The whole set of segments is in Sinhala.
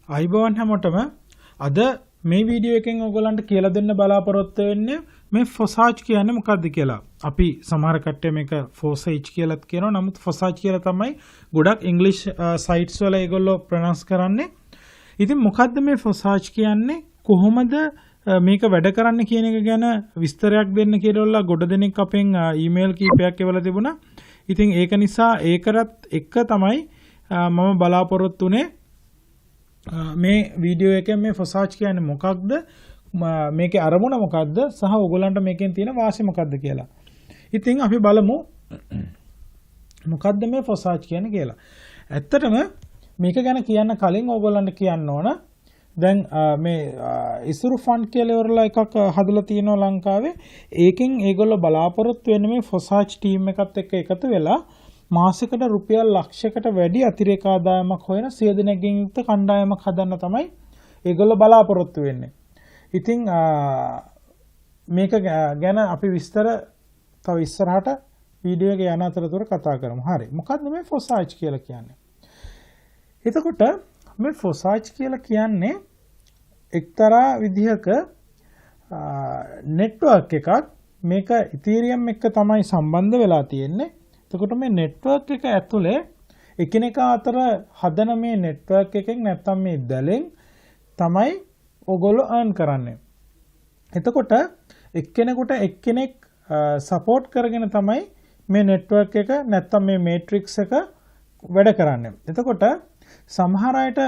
අයිබෝන් හැමෝටම අද මේ වීඩියෝ එකෙන් ඔයගොල්ලන්ට කියලා දෙන්න බලාපොරොත්තු වෙන්නේ මේ ෆොසාජ් කියන්නේ මොකක්ද කියලා. අපි සමහර කට්ටිය මේක ෆොසේජ් කියලාත් කියනවා. නමුත් ෆොසාජ් කියලා තමයි ගොඩක් ඉංග්‍රීසි සයිට්ස් වල ඒගොල්ලෝ ප්‍රොනවුන්ස් කරන්නේ. ඉතින් මොකද්ද මේ ෆොසාජ් කියන්නේ? කොහොමද මේක වැඩ කරන්න කියන එක ගැන විස්තරයක් දෙන්න කියලා ගොඩ දෙනෙක් අපෙන් ඊමේල් කීපයක් එවලා තිබුණා. ඉතින් ඒක නිසා ඒකටත් එක තමයි මම බලාපොරොත්තු වෙන්නේ මේ වීඩියෝ එකෙන් මේ ෆොසාජ් කියන්නේ මොකක්ද, මේකේ අරමුණ මොකක්ද, සහ ඔයගොල්ලන්ට මේකෙන් තියෙන වාසිය මොකක්ද කියලා. ඉතින් අපි බලමු මොකක්ද මේ ෆොසාජ් කියන්නේ කියලා. ඇත්තටම මේක ගැන කියන්න කලින් ඔයගොල්ලන්ට කියන්න ඕන දැන් මේ ඉසුරු ෆන්ඩ් කියලා ඉවරලා එකක් හදලා තියෙනවා ලංකාවේ. ඒකෙන් ඒගොල්ලෝ බලාපොරොත්තු වෙන්නේ මේ ෆොසාජ් ටීම් එකත් එක්ක එකතු වෙලා මාසෙකට රුපියල් ලක්ෂයකට වැඩි අතිරේක ආදායමක් හොයන 100 දෙනෙක්ගෙන් යුක්ත කණ්ඩායමක් හදන්න තමයි ඒගොල්ලෝ බලාපොරොත්තු වෙන්නේ. ඉතින් මේක ගැන අපි විස්තර තව ඉස්සරහට වීඩියෝ එක යන අතරතුර කතා කරමු. හරි. මොකක්ද මේ ෆොසාජ් කියලා කියන්නේ? එතකොට මේ ෆොසාජ් කියලා කියන්නේ එක්තරා විදිහක නෙට්වර්ක් එකක්. මේක ඉතීරියම් එක්ක තමයි සම්බන්ධ වෙලා තියෙන්නේ. එතකොට මේ නෙට්වර්ක් එක ඇතුලේ එකිනෙකා අතර හදන මේ නෙට්වර්ක් එකෙන් නැත්තම් මේ දැලෙන් තමයි ඔයගොල්ලෝ earn කරන්නේ. එතකොට එක්කෙනෙකුට එක්කෙනෙක් සපෝට් කරගෙන තමයි මේ නෙට්වර්ක් එක නැත්තම් මේ මේට්‍රික්ස් එක වැඩ කරන්නේ. එතකොට සමහර අයට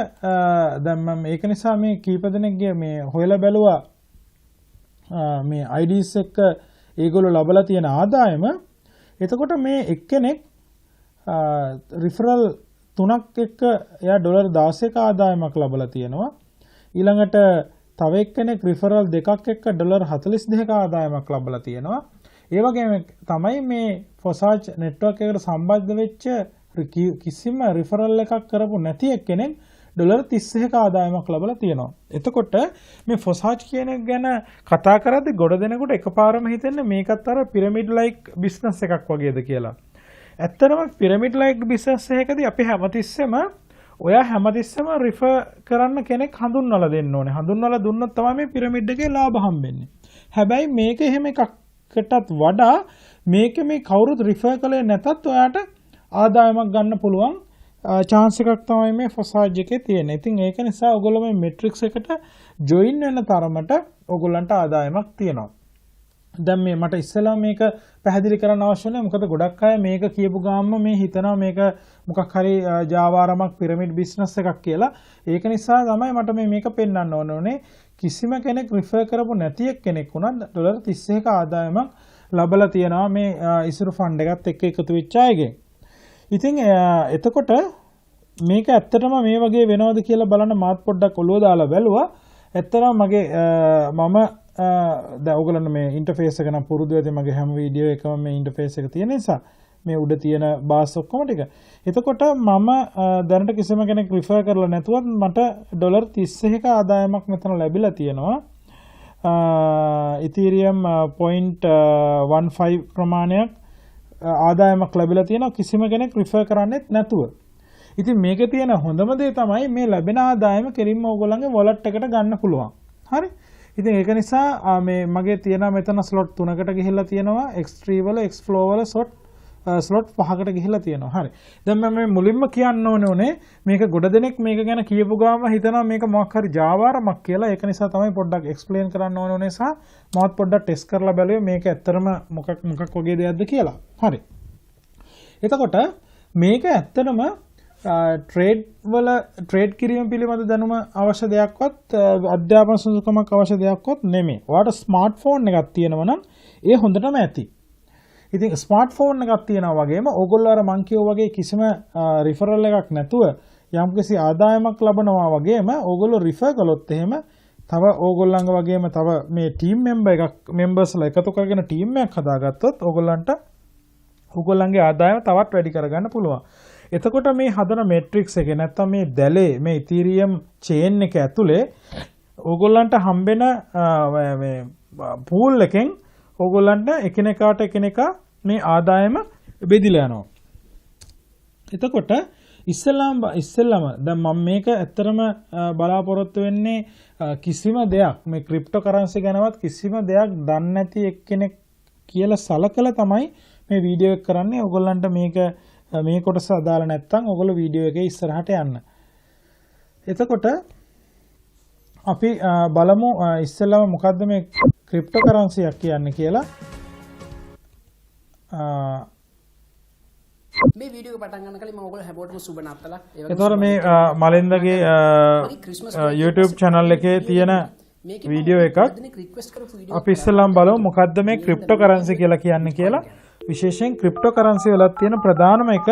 දැන් මම ඒක නිසා මේ කීප දෙනෙක්ගේ මේ හොයලා බැලුවා මේ IDs එක්ක ඒගොල්ලෝ ලබලා තියෙන ආදායම. එතකොට මේ එක්කෙනෙක් රිෆරල් 3ක් එක්ක එයා ඩොලර් 16ක ආදායමක් ලබලා තියෙනවා. ඊළඟට තව එක්කෙනෙක් රිෆරල් 2ක් එක්ක ඩොලර් 42ක ආදායමක් ලබලා තියෙනවා. ඒ වගේම තමයි මේ ෆොසාජ් නෙට්වර්ක් එකට සම්බන්ධ වෙච්ච කිසිම රිෆරල් එකක් කරපු නැති එක්කෙනෙක් ඩොලර් 31ක ආදායමක් ලබලා තියෙනවා. එතකොට මේ ෆොසාජ් කියන එක ගැන කතා කරද්දී ගොඩ දෙනෙකුට එකපාරම හිතෙන්නේ මේකත් අර පිරමිඩ් ලයික් බිස්නස් එකක් වගේද කියලා. ඇත්තටම පිරමිඩ් ලයික් බිස්නස් එකකදී අපි හැමතිස්සෙම රිෆර් කරන්න කෙනෙක් හඳුන්වලා දෙන්න ඕනේ. හඳුන්වලා දුන්නොත් තමයි මේ පිරමිඩ් එකේ ලාභ හම්බෙන්නේ. හැබැයි මේක එහෙම එකකටත් වඩා මේක මේ කවුරුත් රිෆර් කළේ නැතත් ඔයාට ආදායමක් ගන්න පුළුවන් chance එකක් තමයි මේ ෆොසාජ් එකේ තියෙන්නේ. ඉතින් ඒක නිසා ඔයගොල්ලෝ මේ මෙට්‍රික්ස් එකට ජොයින් වෙන තරමට ඔයගොල්ලන්ට ආදායමක් තියෙනවා. දැන් මේ මට ඉස්සෙල්ලා මේක පැහැදිලි කරන්න අවශ්‍ය නැහැ. මොකද ගොඩක් අය මේක කියපු ගාම්ම මේ හිතනවා මේක මොකක් හරි ජාවාරමක් පිරමිඩ් බිස්නස් එකක් කියලා. ඒක නිසා තමයි මට මේක පෙන්වන්න ඕනේ. කිසිම කෙනෙක් රිෆර් කරපු නැති කෙනෙක් වුණත් ඩොලර් 31ක ආදායමක් ලබලා තියෙනවා මේ ඉසුරු ෆන්ඩ් එකත් එක්ක එකතු වෙච්ච අයගෙන්. ඉතින් එතකොට මේක ඇත්තටම මේ වගේ වෙනවද කියලා බලන්න මාත් පොඩ්ඩක් ඔළුව දාලා බැලුවා. ඇත්තටම මගේ මම දැන් ඔයගොල්ලන්ට මේ ඉන්ටර්ෆේස් එක නම් පුරුදු වෙද්දී මගේ හැම වීඩියෝ එකම මේ ඉන්ටර්ෆේස් එක තියෙන නිසා මේ උඩ තියෙන බාස් ඔක්කොම ටික. එතකොට මම දැනට කිසිම කෙනෙක් රිෆර් කරලා නැතුවත් මට ඩොලර් 31ක ආදායමක් මෙතන ලැබිලා තියෙනවා. ඉතීරියම් 0.15 ප්‍රමාණයක් ආදායමක් ලැබිලා තියෙනවා කිසිම කෙනෙක් රිෆර් කරන්නේත් නැතුව. ඉතින් මේකේ තියෙන හොඳම දේ තමයි මේ ලැබෙන ආදායම කෙලින්ම ඕගොල්ලන්ගේ වොලට් එකට ගන්න පුළුවන්. හරි? ඉතින් ඒක නිසා මේ මගේ තියෙන මෙතන ස්ලොට් 3කට ගිහිල්ලා තියෙනවා. X3 වල X-Flow වල ස්ලොට් 5කට ගිහිල්ලා තියෙනවා. හරි. දැන් මම මේ මුලින්ම කියන්න ඕනේ මේක ගොඩ දෙනෙක් මේක ගැන කියපු ගාම හිතනවා මේක මොකක් හරි ජාවාරමක් කියලා. ඒක නිසා තමයි පොඩ්ඩක් එක්ස්ප්ලেইন කරන්න ඕනේ සහ මමත් පොඩ්ඩක් ටෙස්ට් කරලා බැලුවේ මේක ඇත්තටම මොකක් වගේ දෙයක්ද කියලා. හරි. එතකොට මේක ඇත්තටම ට්‍රේඩ් කිරීම පිළිබඳ දැනුම අවශ්‍ය දෙයක්වත් අධ්‍යාපන සුසුකමක් අවශ්‍ය දෙයක්වත් නෙමෙයි. ඔයාලට ස්මාර්ට්ෆෝන් එකක් තියෙනවා නම් ඒ හොඳටම ඇති. ඉතින් ස්මාර්ට්ෆෝන් එකක් තියෙනවා වගේම ඕගොල්ලෝ අර මං කියෝ වගේ කිසිම රිෆරල් එකක් නැතුව යම්කිසි ආදායමක් ලබනවා වගේම ඕගොල්ලෝ රිෆර් කළොත් එහෙම තව ඕගොල්ලන්ග වගේම තව මේ ටීම් මෙම්බර්ස්ලා එකතු කරගෙන ටීම් එකක් හදාගත්තොත් ඕගොල්ලන්ගේ ආදායම තවත් වැඩි කරගන්න පුළුවන්. එතකොට මේ හදන මේට්‍රික්ස් එකේ නැත්තම් මේ දැලේ මේ ඉතීරියම් චේන් එක ඇතුලේ ඕගොල්ලන්ට හම්බෙන මේ පූල් එකෙන් ඕගොල්ලන්ට එකිනෙකාට එකිනෙකා මේ ආදායම බෙදිලා යනවා. එතකොට ඉස්සෙල්ලාම දැන් මම මේක ඇත්තටම බලාපොරොත්තු වෙන්නේ කිසිම දෙයක් මේ ක්‍රිප්ටෝ කරන්සි ගැනවත් කිසිම දෙයක් දන්නේ නැති එක්කෙනෙක් කියලා සලකලා තමයි මේ වීඩියෝ එක කරන්නේ. ඔයගොල්ලන්ට මේ කොටස අදාළ නැත්නම් ඔයගොල්ලෝ වීඩියෝ එකේ ඉස්සරහට යන්න. එතකොට අපි බලමු ඉස්සෙල්ලාම මොකද්ද මේ ක්‍රිප්ටෝ කරන්සියක් කියන්නේ කියලා. මේ වීඩියෝ එක පටන් ගන්න කලින් මම ඔයගොල්ලෝ හැමෝටම සුබ නත්තලා එතකොට මේ මලින්දගේ YouTube channel එකේ තියෙන වීඩියෝ එකක් අපි ඉස්සෙල්ලාම බලමු මොකද්ද මේ ක්‍රිප්ටෝ කරන්සි කියලා කියන්නේ කියලා. විශේෂයෙන් ක්‍රිප්ටෝ කරන්සි වල තියෙන ප්‍රධානම එක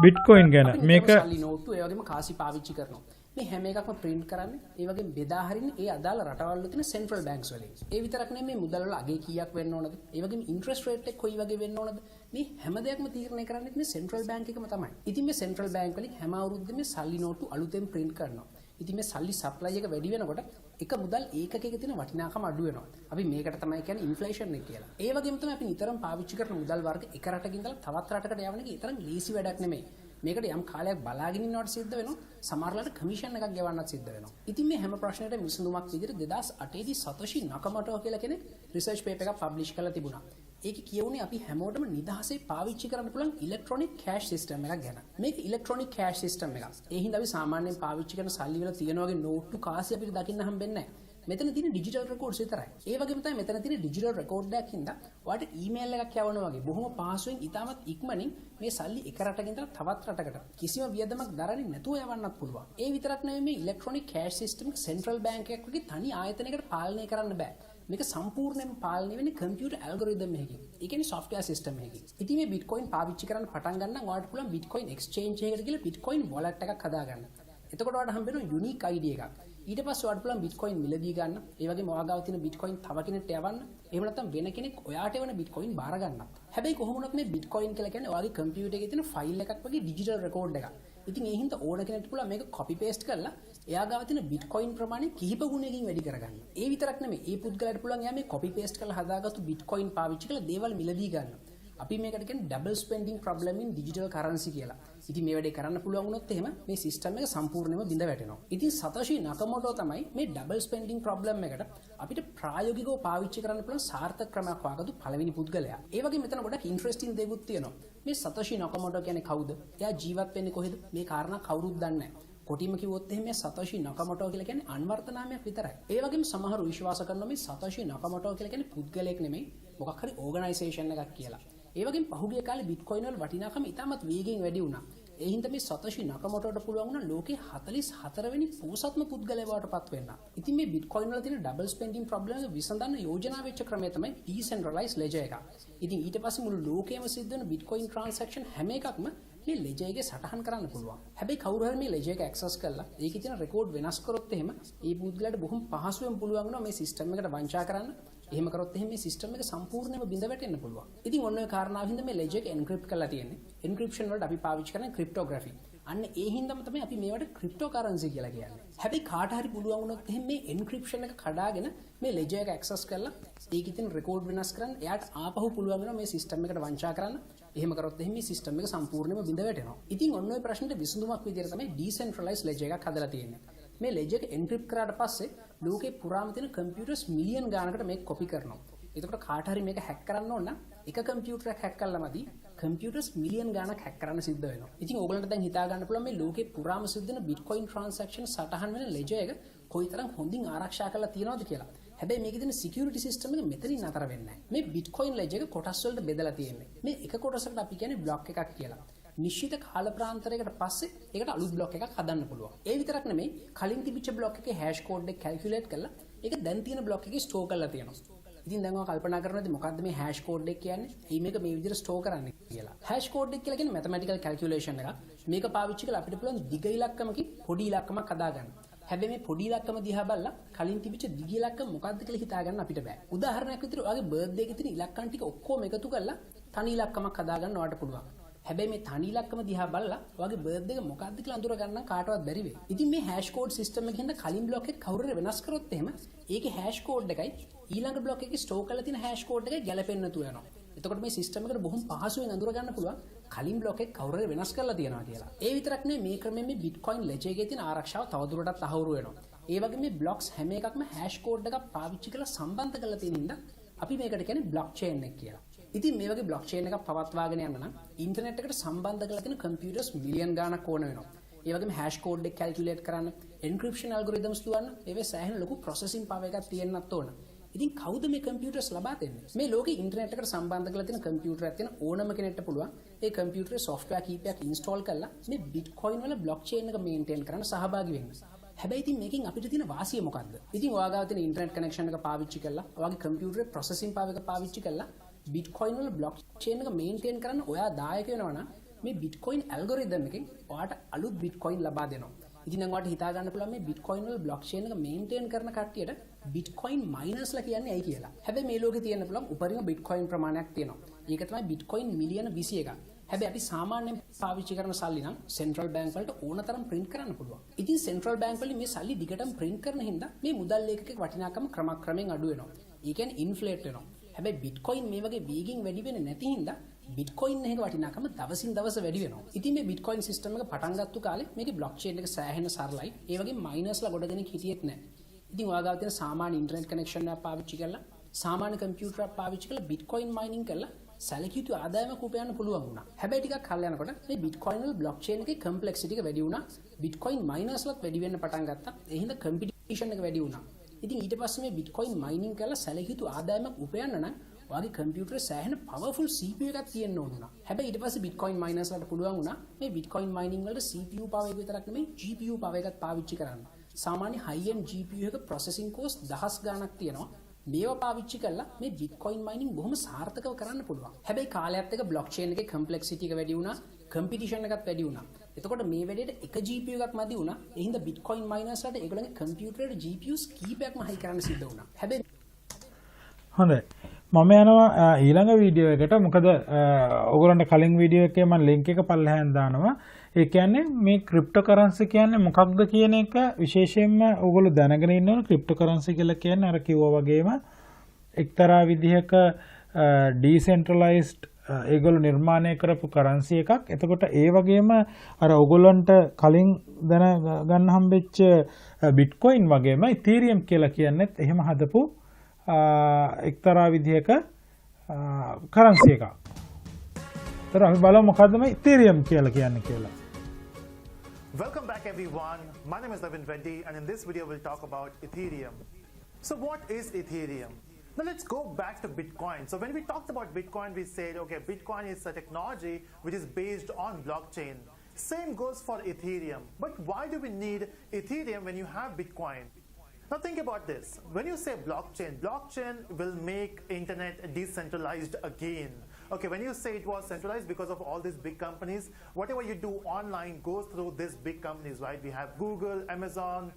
බිට්කොයින් ගැන. මේක සල්ලි නෝට්ටු ඒ වගේම කාසි පාවිච්චි කරනවා. මේ හැම එකක්ම print කරන්නේ ඒ වගේම බෙදා හරින්නේ ඒ අදාළ රටවල් වල තියෙන central banks වලින්. ඒ විතරක් නෙමෙයි මුදල් වල අගේ කීයක් වෙන්න ඕනද? ඒ වගේම interest rate එක කොයි වගේ වෙන්න ඕනද? මේ හැම දෙයක්ම තීරණය කරන්නේ මේ central bank එකම තමයි. ඉතින් මේ central bank වලින් හැම අවුරුද්දෙම මේ සල්ලි නෝට්ටු අලුතෙන් print කරනවා. ඉතින් මේ සල්ලි supply එක වැඩි වෙනකොට එක මුදල් ඒකකයක තියෙන වටිනාකම අඩු වෙනවා. අපි මේකට තමයි කියන්නේ inflation එක කියලා. ඒ වගේම තමයි අපි නිතරම පාවිච්චි කරන මුදල් වර්ග එක රටකින් ඉඳලා තවත් රටකට යවන එක ඊතරම් ලීසි වැඩක් නෙමෙයි. මේකට යම් කාලයක් බලාගෙන ඉන්නවට සිද්ධ වෙනවා. සමහරවිට කමිෂන් එකක් ගෙවන්නත් සිද්ධ වෙනවා. ඉතින් මේ හැම ප්‍රශ්නයකටම විසඳුමක් විදිහට 2008 දී සතෝෂි නකමොටෝ කියලා කෙනෙක් රිසර්ච් පේපර් එකක් පබ්ලිෂ් කරලා තිබුණා. ඒක කියවුනේ අපි හැමෝටම නිදහසේ පාවිච්චි කරන්න පුළුවන් ඉලෙක්ට්‍රොනික කෑෂ් සිස්ටම් එකක් ගැන. මේක ඉලෙක්ට්‍රොනික කෑෂ් සිස්ටම් එකක්. ඒ හින්දා අපි සාමාන්‍යයෙන් පාවිච්චි කරන සල්ලි වල තියෙන වගේ නෝට්ටු කාසි අපිට දකින්න හම්බෙන්නේ නැහැ. මෙතන තියෙන ඩිජිටල් රෙකෝඩ්ස් විතරයි. ඒ වගේම තමයි මෙතන තියෙන ඩිජිටල් රෙකෝඩ් එකක් හින්දා ඔයාලට ඊමේල් එකක් යවනවා වගේ බොහොම පහසුවෙන් ඉතාමත් ඉක්මනින් මේ සල්ලි එක රටකින් ඉඳලා තවත් රටකට කිසිම වියදමක් දරන්නේ නැතුව යවන්නත් පුළුවන්. ඒ විතරක් නෙවෙයි මේ ඉලෙක්ට්‍රොනික කෑෂ් සිස්ටම් එක සෙන්ට්‍රල් බැංක් එකක් වගේ තනි ආයතනයකට පාලනය කරන්න බෑ. මේක සම්පූර්ණයෙන්ම පාලනය වෙන්නේ කම්පියුටර් ඇල්ගොරිතම් එකකින්. ඒ කියන්නේ software system එකකින්. ඉතින් මේ Bitcoin පාවිච්චි කරන්න පටන් ගන්න නම් ඔයාලට පුළුවන් Bitcoin exchange එකකට ගිහලා Bitcoin wallet එකක් හදාගන්න. එතකොට ඔයාලට හම්බ වෙනවා unique ID එකක්. ඊට පස්සේ ඔයාලට පුළුවන් Bitcoin මිලදී ගන්න. ඒ වගේම ඔයාගාව තියෙන Bitcoin තව කෙනෙක්ට යවන්න. එහෙම නැත්නම් වෙන කෙනෙක් ඔයාට එවන Bitcoin බාර ගන්න. හැබැයි කොහොම වුණත් මේ Bitcoin කියලා කියන්නේ ඔයාගේ කම්පියුටර් එකේ තියෙන ෆයිල් එකක් වගේ ඩිජිටල් රෙකෝඩ් එකක්. ඉතින් ඒ හින්දා ඕන කෙනෙක්ට පුළුවන් මේක copy paste කරලා එයාගාව තියෙන Bitcoin ප්‍රමාණය කිහිප ගුණයකින් වැඩි කරගන්න. ඒ විතරක් නෙමෙයි. ඒ පුද්ගලයාට පුළුවන් එයා මේ copy paste කරලා හදාගත්තු Bitcoin පාවිච්චි කරලා දේවල් මිලදී ගන්න. අපි මේකට කියන්නේ double spending problem in digital currency කියලා. ඉතින් මේ වැඩේ කරන්න පුළුවන් වුණොත් එහෙම මේ සිස්ටම් එක සම්පූර්ණයෙන්ම බිඳ වැටෙනවා. ඉතින් සතෝෂි නකමොටෝ තමයි මේ double spending problem එකට අපිට ප්‍රායෝගිකව පාවිච්චි කරන්න පුළුවන් සාර්ථක ක්‍රමයක් හොයාගත්තු පළවෙනි පුද්ගලයා. ඒ වගේම මෙතන ගොඩක් ඉන්ටරෙස්ටිං දේකුත් තියෙනවා. මේ සතෝෂි නකමොටෝ කියන්නේ කවුද? එයා ජීවත් වෙන්නේ කොහෙද? මේ කාරණා කවුරුත් දන්නේ නැහැ. කොටිම කිව්වොත් එහෙම මේ සතෝෂි නකමොටෝ කියලා කියන්නේ අන්වර්ථ නාමයක් විතරයි. ඒ වගේම සමහරව විශ්වාස කරනවා මේ සතෝෂි නකමොටෝ කියලා කියන්නේ පුද්ගලයෙක් නෙමෙයි මොකක් හරි ඕගනයිසේෂන් එකක් කියලා. ඒ වගේම පහුගිය කාලේ Bitcoin වල වටිනාකම ඉතාමත් වේගෙන් වැඩි වුණා. ඒ හින්දා මේ සතෝෂි නකමොටෝට පුළුවන් වුණා ලෝකේ 44 වෙනි පොහොසත්ම පුද්ගලයා බවට පත් වෙන්න. ඉතින් මේ Bitcoin වල තියෙන double spending problem එක විසඳන්න යෝජනා වෙච්ච ක්‍රමය තමයි decentralized ledger එක. ඉතින් ඊට පස්සේ මුළු ලෝකෙම සිද්ධ වෙන Bitcoin transaction හැම එකක්ම මේ ledger එකේ සටහන් කරන්න පුළුවන්. හැබැයි කවුරු හරි මේ ledger එක access කරලා ඒකේ තියෙන record වෙනස් කරොත් එහෙම ඒ පුද්ගලයාට බොහොම පහසුවෙන් පුළුවන් වෙනවා මේ system එකට වංචා කරන්න. එහෙම කරොත් එහෙම මේ සිස්ටම් එක සම්පූර්ණයෙන්ම බිඳ වැටෙන්න පුළුවන්. ඉතින් ඔන්න ඔය කාරණාව හින්දා මේ ledger එක encrypt කරලා තියෙන්නේ. encryption වලට අපි පාවිච්චි කරන්නේ cryptography. අන්න ඒ හින්දාම තමයි අපි මේවට cryptocurrency කියලා කියන්නේ. හැබැයි කාට හරි පුළුවන් වුණොත් එහෙම මේ encryption එක කඩාගෙන මේ ledger එක access කරලා ඒකේ තියෙන record වෙනස් කරන්න එයාට ආපහු පුළුවන් වෙනවා මේ සිස්ටම් එකට වංචා කරන්න. එහෙම කරොත් එහෙම මේ සිස්ටම් එක සම්පූර්ණයෙන්ම බිඳ වැටෙනවා. ඉතින් ඔන්න ඔය ප්‍රශ්නෙට විසඳුමක් විදිහට තමයි decentralized ledger එකක් හදලා තියෙන්නේ. මේ ledger එක encrypt කරාට පස්සේ ලෝකේ පුරාම තියෙන කම්පියුටර්ස් මිලියන් ගානකට මේක කොපි කරනවා. එතකොට කාට හරි මේක හැක් කරන්න ඕන නම් එක කම්පියුටරයක් හැක් කළාමදි කම්පියුටර්ස් මිලියන් ගානක් හැක් කරන්න සිද්ධ වෙනවා. ඉතින් ඕගලන්ට දැන් හිතා ගන්න පුළුවන් මේ ලෝකේ පුරාම සිද්ධ වෙන Bitcoin transaction සටහන් වෙන ledger එක කොයිතරම් හොඳින් ආරක්ෂා කරලා තියෙනවද කියලා. හැබැයි මේකේ තියෙන security system එක මෙතනින් නතර වෙන්නේ නැහැ. මේ Bitcoin ledger එක කොටස් වලට බෙදලා තියෙන්නේ. මේ එක කොටසකට අපි කියන්නේ block එකක් කියලා. නිශ්චිත කාල ප්‍රාන්තරයකට පස්සේ ඒකට අලුත් බ්ලොක් එකක් හදන්න පුළුවන්. ඒ විතරක් නෙමෙයි කලින් තිබිච්ච බ්ලොක් එකේ හැෂ් කෝඩ් එක කැල්කියුලේට් කරලා ඒක දැන් තියෙන බ්ලොක් එකේ ස්ටෝර් කරලා තියෙනවා. ඉතින් දැන් ඔයා කල්පනා කරනවාද මොකද්ද මේ හැෂ් කෝඩ් එක කියන්නේ? එයි මේක මේ විදිහට ස්ටෝර් කරන්න කියලා. හැෂ් කෝඩ් එක කියලා කියන්නේ මැතමැටිකල් කැල්කියුලේෂන් එකක්. මේක පාවිච්චි කරලා අපිට පුළුවන් දිග ඉලක්කමකින් පොඩි ඉලක්කමක් හදාගන්න. හැබැයි මේ පොඩි ඉලක්කම දිහා බලලා කලින් තිබිච්ච දිග ඉලක්කම මොකද්ද කියලා හිතාගන්න අපිට බෑ. උදාහරණයක් විදිහට ඔයාගේ බර්ත්ඩේ එකේ තියෙන ඉලක්කම් ටික ඔක්කොම එකතු කරලා තනි ඉලක්කමක් හදාගන්න ඔයාලට පුළුවන්. හැබැයි මේ තනි ඉලක්කම දිහා බලලා ඔයාගේ බර්ත්ඩේ එක මොකක්ද කියලා අඳුර ගන්න කාටවත් බැරි වෙයි. ඉතින් මේ හැෂ් කෝඩ් සිස්ටම් එකකින් කලින් බ්ලොක් එක කවුරු හරි වෙනස් කරොත් එහෙම ඒකේ හැෂ් කෝඩ් එකයි ඊළඟ බ්ලොක් එකේ ස්ටෝර් කරලා තියෙන හැෂ් කෝඩ් එකයි ගැලපෙන්නේ නැතුව යනවා. එතකොට මේ සිස්ටම් එකට බොහොම පහසුවෙන් අඳුර ගන්න පුළුවන් කලින් බ්ලොක් එක කවුරු හරි වෙනස් කරලා තියනවා කියලා. ඒ විතරක් නෙවෙයි මේ ක්‍රමයෙන් මේ Bitcoin ledger එකේ තියෙන ආරක්ෂාව තවදුරටත් තහවුරු වෙනවා. ඒ වගේ මේ blocks හැම එකක්ම hash code එකක් පාවිච්චි කරලා සම්බන්ධ කරලා තියෙන හින්දා අපි මේකට කියන්නේ blockchain එක කියලා. ඉතින් මේ වගේ blockchain එකක් පවත්වාගෙන යන්න නම් ඉන්ටර්නෙට් එකට සම්බන්ධ කරලා තියෙන computers මිලියන් ගාණක් ඕන වෙනවා. ඒ වගේම hash code එක calculate කරන්න, encryption algorithms දුවන්න, ඒවේ සෑහෙන ලොකු processing power එකක් තියෙන්නත් ඕන. ඉතින් කවුද මේ computers ලබා දෙන්නේ? මේ ලෝකේ ඉන්ටර්නෙට් එකට සම්බන්ධ කරලා තියෙන computer එකක් තියෙන ඕනම කෙනෙක්ට පුළුවන් ඒ computer software කීපයක් install කරලා මේ Bitcoin වල blockchain එක maintain කරන්න සහභාගී වෙන්න. හැබැයි ඉතින් මේකෙන් අපිට තියෙන වාසිය මොකක්ද? ඉතින් ඔයාගාව තියෙන ඉන්ටර්නෙට් කනෙක්ෂන් එක පාවිච්චි කරලා, ඔයාගේ කම්පියුටරේ ප්‍රොසෙසින් පවර් එක පාවිච්චි කරලා Bitcoin වල blockchain එක maintain කරන්න ඔයා දායක වෙනවා නම් මේ Bitcoin algorithm එකෙන් ඔයාට අලුත් Bitcoin ලබා දෙනවා. ඉතින් නම් ඔයාට හිතා ගන්න පුළුවන් මේ Bitcoin වල blockchain එක maintain කරන කට්ටියට Bitcoin miners ලා කියන්නේ ඇයි කියලා. හැබැයි මේ ලෝකේ තියෙන්න පුළුවන් උපරිම Bitcoin ප්‍රමාණයක් තියෙනවා. ඒක තමයි Bitcoin මිලියන 21ක්. හැබැයි අපි සාමාන්‍යයෙන් පාවිච්චි කරන සල්ලි නම් සෙන්ට්‍රල් බැංක් වලට ඕනතරම් print කරන්න පුළුවන්. ඉතින් සෙන්ට්‍රල් බැංක් වලින් මේ සල්ලි දිගටම print කරන හින්දා මේ මුදල් ලේඛකයේ වටිනාකම ක්‍රමක්‍රමයෙන් අඩු වෙනවා. ඒ කියන්නේ inflate වෙනවා. හැබැයි Bitcoin මේ වගේ වේගින් වැඩි වෙන්නේ නැති හින්දා Bitcoin එකේ වටිනාකම දවසින් දවස වැඩි වෙනවා. ඉතින් මේ Bitcoin system එක පටන් ගත්ත කාලේ මේකේ blockchain එක සෑහෙන සරලයි. ඒ වගේ miners ලා ගොඩ දෙනෙක් හිටියෙත් නැහැ. ඉතින් ඔයාගාව තියෙන සාමාන්‍ය ඉන්ටර්නෙට් කනෙක්ෂන් එකක් පාවිච්චි කරලා සාමාන්‍ය කම්පියුටර් එකක් පාවිච්චි කරලා Bitcoin mining කරලා සැලකිය යුතු ආදායමක් උපයන්න පුළුවන් වුණා. හැබැයි ටිකක් කල් යනකොට මේ Bitcoin වල blockchain එකේ complexity එක වැඩි වුණා. Bitcoin miners ලත් වැඩි වෙන්න පටන් ගත්තා. ඒ හින්දා competition එක වැඩි වුණා. ඉතින් ඊට පස්සේ මේ Bitcoin mining කරලා සැලකිය යුතු ආදායමක් උපයන්න නම් ඔයාගේ කම්පියුටරේ සෑහෙන powerful CPU එකක් තියෙන්න ඕන වුණා. හැබැයි ඊට පස්සේ Bitcoin miners ලට පුළුවන් වුණා මේ Bitcoin mining වලට CPU power එක විතරක් නෙමෙයි GPU power එකත් පාවිච්චි කරන්න. සාමාන්‍ය high end GPU එක processing cost 10 ගාණක් තියෙනවා. මේවා පාවිච්චි කරලා මේ Bitcoin mining බොහොම සාර්ථකව කරන්න පුළුවන්. හැබැයි කාලයත් එක්ක blockchain එකේ complexity එක වැඩි වුණා, competition එකත් වැඩි වුණා. එතකොට මේ වැඩේට එක GPU එකක් මදි වුණා. ඒ හින්දා Bitcoin miners ලට ඒගොල්ලන්ගේ කම්පියුටරේ GPUs කීපයක්ම හයි කරන්න සිද්ධ වුණා. හැබැයි හොඳයි. මම යනවා ඊළඟ වීඩියෝ එකට. මොකද ඔයගොල්ලන්ට කලින් වීඩියෝ එකේ මම link එක පල්ලෙහාන් දානවා. ඒ කියන්නේ මේ ක්‍රිප්ටෝකරන්සි කියන්නේ මොකක්ද කියන එක විශේෂයෙන්ම ඔයගොල්ලෝ දැනගෙන ඉන්න ඕන. ක්‍රිප්ටෝකරන්සි කියලා කියන්නේ අර කිව්වා වගේම එක්තරා විදිහක ඩිසෙන්ට්‍රලයිස්ඩ් ඒගොල්ලෝ නිර්මාණය කරපු කරන්සි එකක්. එතකොට ඒ වගේම අර ඔයගොල්ලන්ට කලින් දැනගන්න හම්බෙච්ච බිට්කොයින් වගේම ඉතීරියම් කියලා කියන්නේත් එහෙම හදපු එක්තරා විදිහක කරන්සි එකක්. ඒතර අපි බලමු මොකද්ද මේ ඉතීරියම් කියලා කියන්නේ කියලා. Welcome back everyone. My name is Navin Reddy and in this video we'll talk about Ethereum. So what is Ethereum? Now let's go back to Bitcoin. So when we talked about Bitcoin, we said, okay, Bitcoin is a technology which is based on blockchain. Same goes for Ethereum. But why do we need Ethereum when you have Bitcoin? Now think about this. When you say blockchain, blockchain will make internet decentralized again. Okay, when you say it was centralized because of all these big companies, whatever you do online goes through these big companies, right? We have Google, Amazon,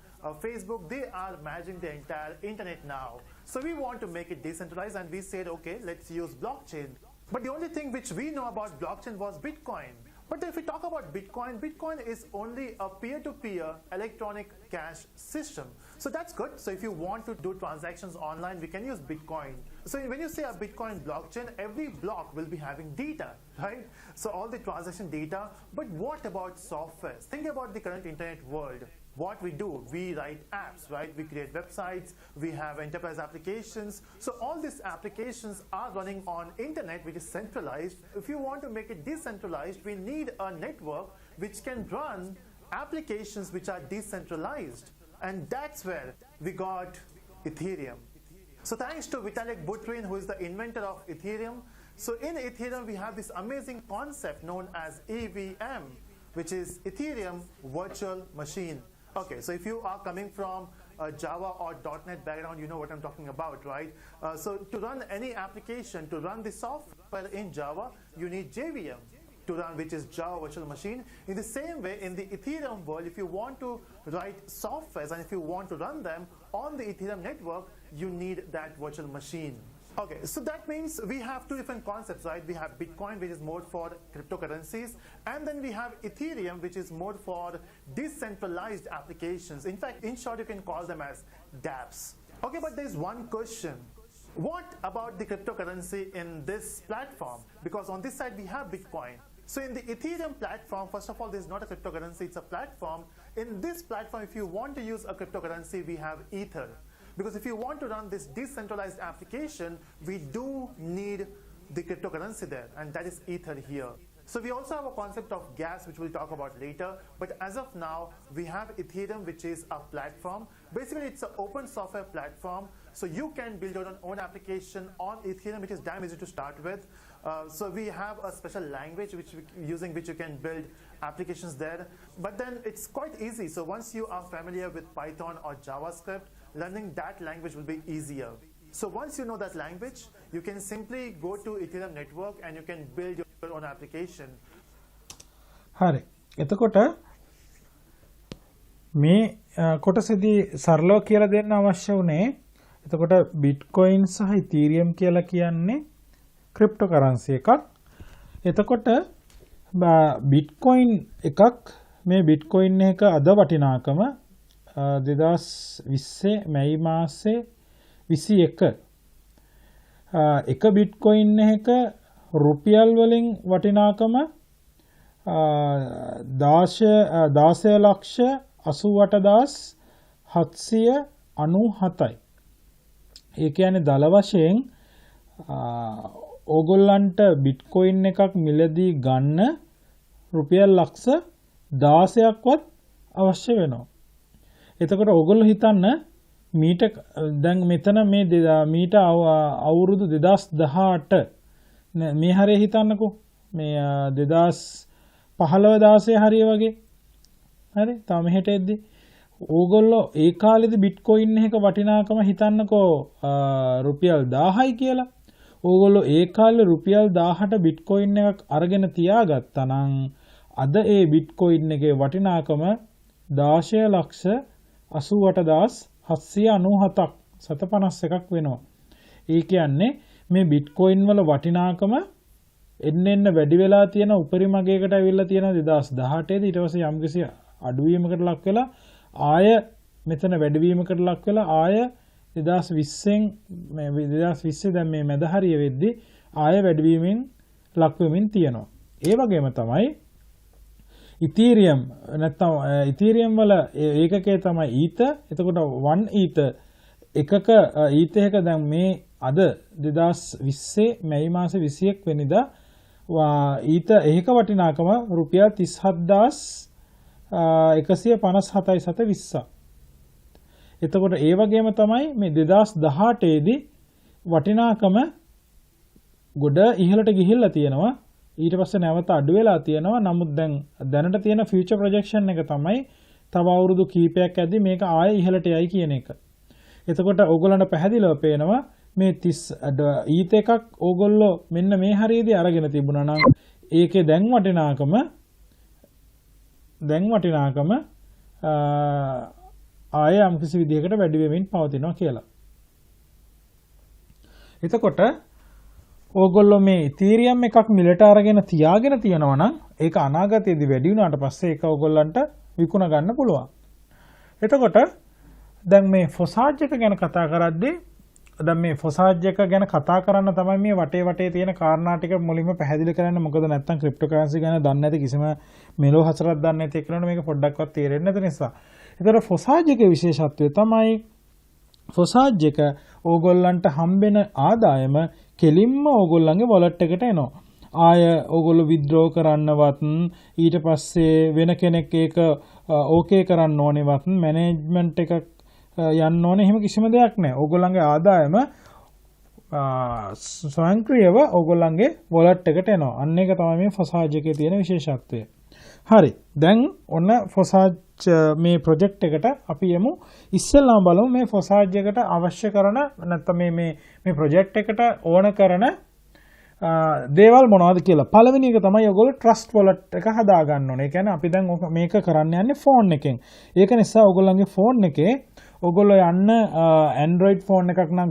Facebook, they are managing the entire internet now. So we want to make it decentralized and we said, okay, let's use blockchain. But the only thing which we know about blockchain was Bitcoin. But if we talk about Bitcoin, Bitcoin is only a peer-to-peer electronic cash system. So that's good. So if you want to do transactions online, we can use Bitcoin. So when you say a Bitcoin blockchain, every block will be having data, right? So all the transaction data. But what about software? Think about the current internet world. What we do, we write apps, right? We create websites, we have enterprise applications. So all these applications are running on internet, which is centralized. If you want to make it decentralized, we need a network which can run applications which are decentralized. And that's where we got Ethereum. So thanks to Vitalik Buterin, who is the inventor of Ethereum. So in Ethereum, we have this amazing concept known as EVM, which is Ethereum Virtual Machine. Okay, so if you are coming from Java or .NET background, you know what I'm talking about, right? So to run any application, to run the software in Java, you need JVM to run, which is Java Virtual Machine. In the same way, in the Ethereum world, if you want to write softwares and if you want to run them on the Ethereum network, you need that virtual machine. Okay, so that means we have two different concepts, right? We have Bitcoin, which is more for cryptocurrencies, and then we have Ethereum, which is more for decentralized applications. In fact, in short, you can call them as dApps. Okay, but there's one question. What about the cryptocurrency in this platform? Because on this side, we have Bitcoin. So in the Ethereum platform, first of all, this is not a cryptocurrency, it's a platform. In this platform, if you want to use a cryptocurrency, we have Ether. Because if you want to run this decentralized application, we do need the cryptocurrency there, and that is Ether here. So we also have a concept of gas, which we'll talk about later. But as of now, we have Ethereum, which is a platform. Basically, it's an open software platform. So you can build your own application on Ethereum, which is damn easy to start with. So we have a special language using which you can build applications there. But then it's quite easy. So once you are familiar with Python or JavaScript, learning that language will be easier. So once you know that language, you can simply go to Ethereum network and you can build your own application. හරි. එතකොට මේ කොටසේදී සරලව කියලා දෙන්න අවශ්‍ය උනේ එතකොට Bitcoin සහ Ethereum කියලා කියන්නේ cryptocurrency එකක්. එතකොට Bitcoin එකක් මේ Bitcoin එක අද වටිනාකම 2020 මැයි මාසේ 21 එක Bitcoin එක රුපියල් වලින් වටිනාකම 10,88,797යි. ඒ කියන්නේ දල වශයෙන් ඕගොල්ලන්ට Bitcoin එකක් මිලදී ගන්න රුපියල් ලක්ෂ 16ක්වත් අවශ්‍ය වෙනවා. එතකොට ඕගොල්ලෝ හිතන්න මීට දැන් මෙතන මේ මීට අවුරුදු 2018 මේ හරිය හිතන්නකෝ මේ 2015 16 හරිය වගේ හරි තාම මෙහෙට එද්දි ඕගොල්ලෝ ඒ කාලෙදි Bitcoin එක වටිනාකම හිතන්නකෝ රුපියල් 1000යි කියලා. ඕගොල්ලෝ ඒ කාලේ රුපියල් 1000ට Bitcoin එකක් අරගෙන තියාගත්තා නම් අද ඒ Bitcoin එකේ වටිනාකම 16,88,797ක් 751ක් වෙනවා. ඒ කියන්නේ මේ Bitcoin වල වටිනාකම එන්න වැඩි වෙලා තියෙන උපරිම අගයකට ඇවිල්ලා තියෙන 2018 දී ඊට පස්සේ යම්කිසි අඩුවීමකට ලක් වෙලා ආය මෙතන වැඩිවීමකට ලක් වෙලා ආය 2020න් මේ 2020 දැන් මේ මැද හරිය වෙද්දී ආය වැඩිවීමෙන් ලක් වෙමින් තියෙනවා. ඒ වගේම තමයි Ethereum නැත්නම් Ethereum වල ඒකකයේ තමයි Ether. එතකොට 1 Ether එකක Ether එක දැන් මේ අද 2020 මැයි මාසේ 21 වෙනිදා Ether එක වටිනාකම රුපියල් 37,157.20. එතකොට ඒ වගේම තමයි මේ 2018 දී වටිනාකම ගොඩ ඉහළට ගිහිල්ලා තියෙනවා. ඊට පස්සේ නැවත අඩු වෙලා තියෙනවා. නමුත් දැන් දැනට තියෙන ෆියුචර් ප්‍රොජෙක්ෂන් එක තමයි තව අවුරුදු කීපයක් ඇද්දි මේක ආයෙ ඉහළට යයි කියන එක. එතකොට ඕගොල්ලන්ට පැහැදිලිව පේනවා මේ 30 ඊත් එකක් ඕගොල්ලෝ මෙන්න මේ හරියේදී අරගෙන තිබුණා නම් ඒකේ දැන් වටිනාකම ආයෙ යම්කිසි විදිහකට වැඩි වෙමින් පවතිනවා කියලා. එතකොට ඕගොල්ලෝ මේ Ethereum එකක් මිලට අරගෙන තියාගෙන තියෙනවා නම් ඒක අනාගතයේදී වැඩි වුණාට පස්සේ ඒක ඕගොල්ලන්ට විකුණ ගන්න පුළුවන්. එතකොට දැන් මේ Forsage එක ගැන කතා කරද්දී දැන් මේ Forsage එක ගැන කතා කරන්න තමයි මේ වටේ තියෙන කාරණා ටික මුලින්ම පැහැදිලි කරන්න. මොකද නැත්තම් cryptocurrency ගැන දන්නේ නැති කිසිම මෙලෝ හතරක් දන්නේ නැති කෙනෙකුට මේක පොඩ්ඩක්වත් තේරෙන්නේ නැති නිසා. ඒතර Forsage එකේ විශේෂත්වය තමයි Forsage එක ඕගොල්ලන්ට හම්බෙන ආදායම කෙලින්ම ඕගොල්ලන්ගේ wallet එකට එනවා. ආය ඕගොල්ලෝ withdraw කරන්නවත් ඊට පස්සේ වෙන කෙනෙක් ඒක ඕකේ කරන්න ඕනේවත් management එකක් යන්න ඕනේ එහෙම කිසිම දෙයක් නැහැ. ඕගොල්ලන්ගේ ආදායම ස්වයංක්‍රීයව ඕගොල්ලන්ගේ wallet එකට එනවා. අන්න ඒක තමයි මේ Forsage එකේ තියෙන විශේෂත්වය. හරි. දැන් ඔන්න Forsage මේ project එකට අපි යමු. ඉස්සෙල්ලාම බලමු මේ Forsage එකට අවශ්‍ය කරන නැත්නම් මේ project එකට ඕන කරන දේවල් මොනවද කියලා. පළවෙනි එක තමයි ඔයගොල්ලෝ trust wallet එක හදා ගන්න ඕනේ. ඒ කියන්නේ අපි දැන් මේක කරන්න යන්නේ phone එකෙන්. ඒක නිසා ඔයගොල්ලන්ගේ phone එකේ ඔයගොල්ලෝ යන්න Android phone එකක් නම්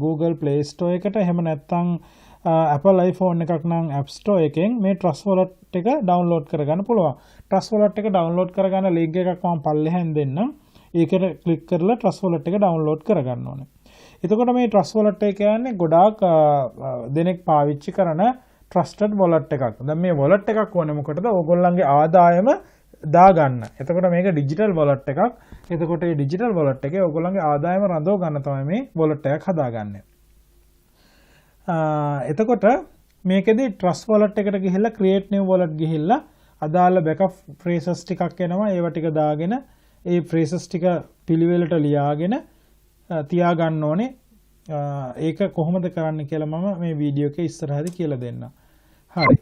Google Play Store එකට එහෙම නැත්නම් Apple iPhone එකක් නම් App Store එකෙන් මේ Trust Wallet එක download කරගන්න පුළුවන්. Trust Wallet එක download කරගන්න link එකක් මම පල්ලෙහෙන් දෙන්නම්. ඒකට click කරලා Trust Wallet එක download කරගන්න ඕනේ. එතකොට මේ Trust Wallet එක කියන්නේ ගොඩාක් දෙනෙක් පාවිච්චි කරන trusted wallet එකක්. දැන් මේ wallet එකක් ඕනේ මොකටද? ඕගොල්ලන්ගේ ආදායම දාගන්න. එතකොට මේක digital wallet එකක්. එතකොට මේ digital wallet එකේ ඕගොල්ලන්ගේ ආදායම රඳව ගන්න තමයි මේ wallet එකක් හදාගන්නේ. එතකොට මේකෙදි trust wallet එකට ගිහිල්ලා create new wallet ගිහිල්ලා අදාළ backup phrases ටිකක් එනවා. ඒව ටික දාගෙන ඒ phrases ටික පිළිවෙලට ලියාගෙන තියාගන්න ඕනේ. ඒක කොහොමද කරන්න කියලා මම මේ වීඩියෝ එකේ ඉස්සරහදී කියලා දෙන්නම්. හරි.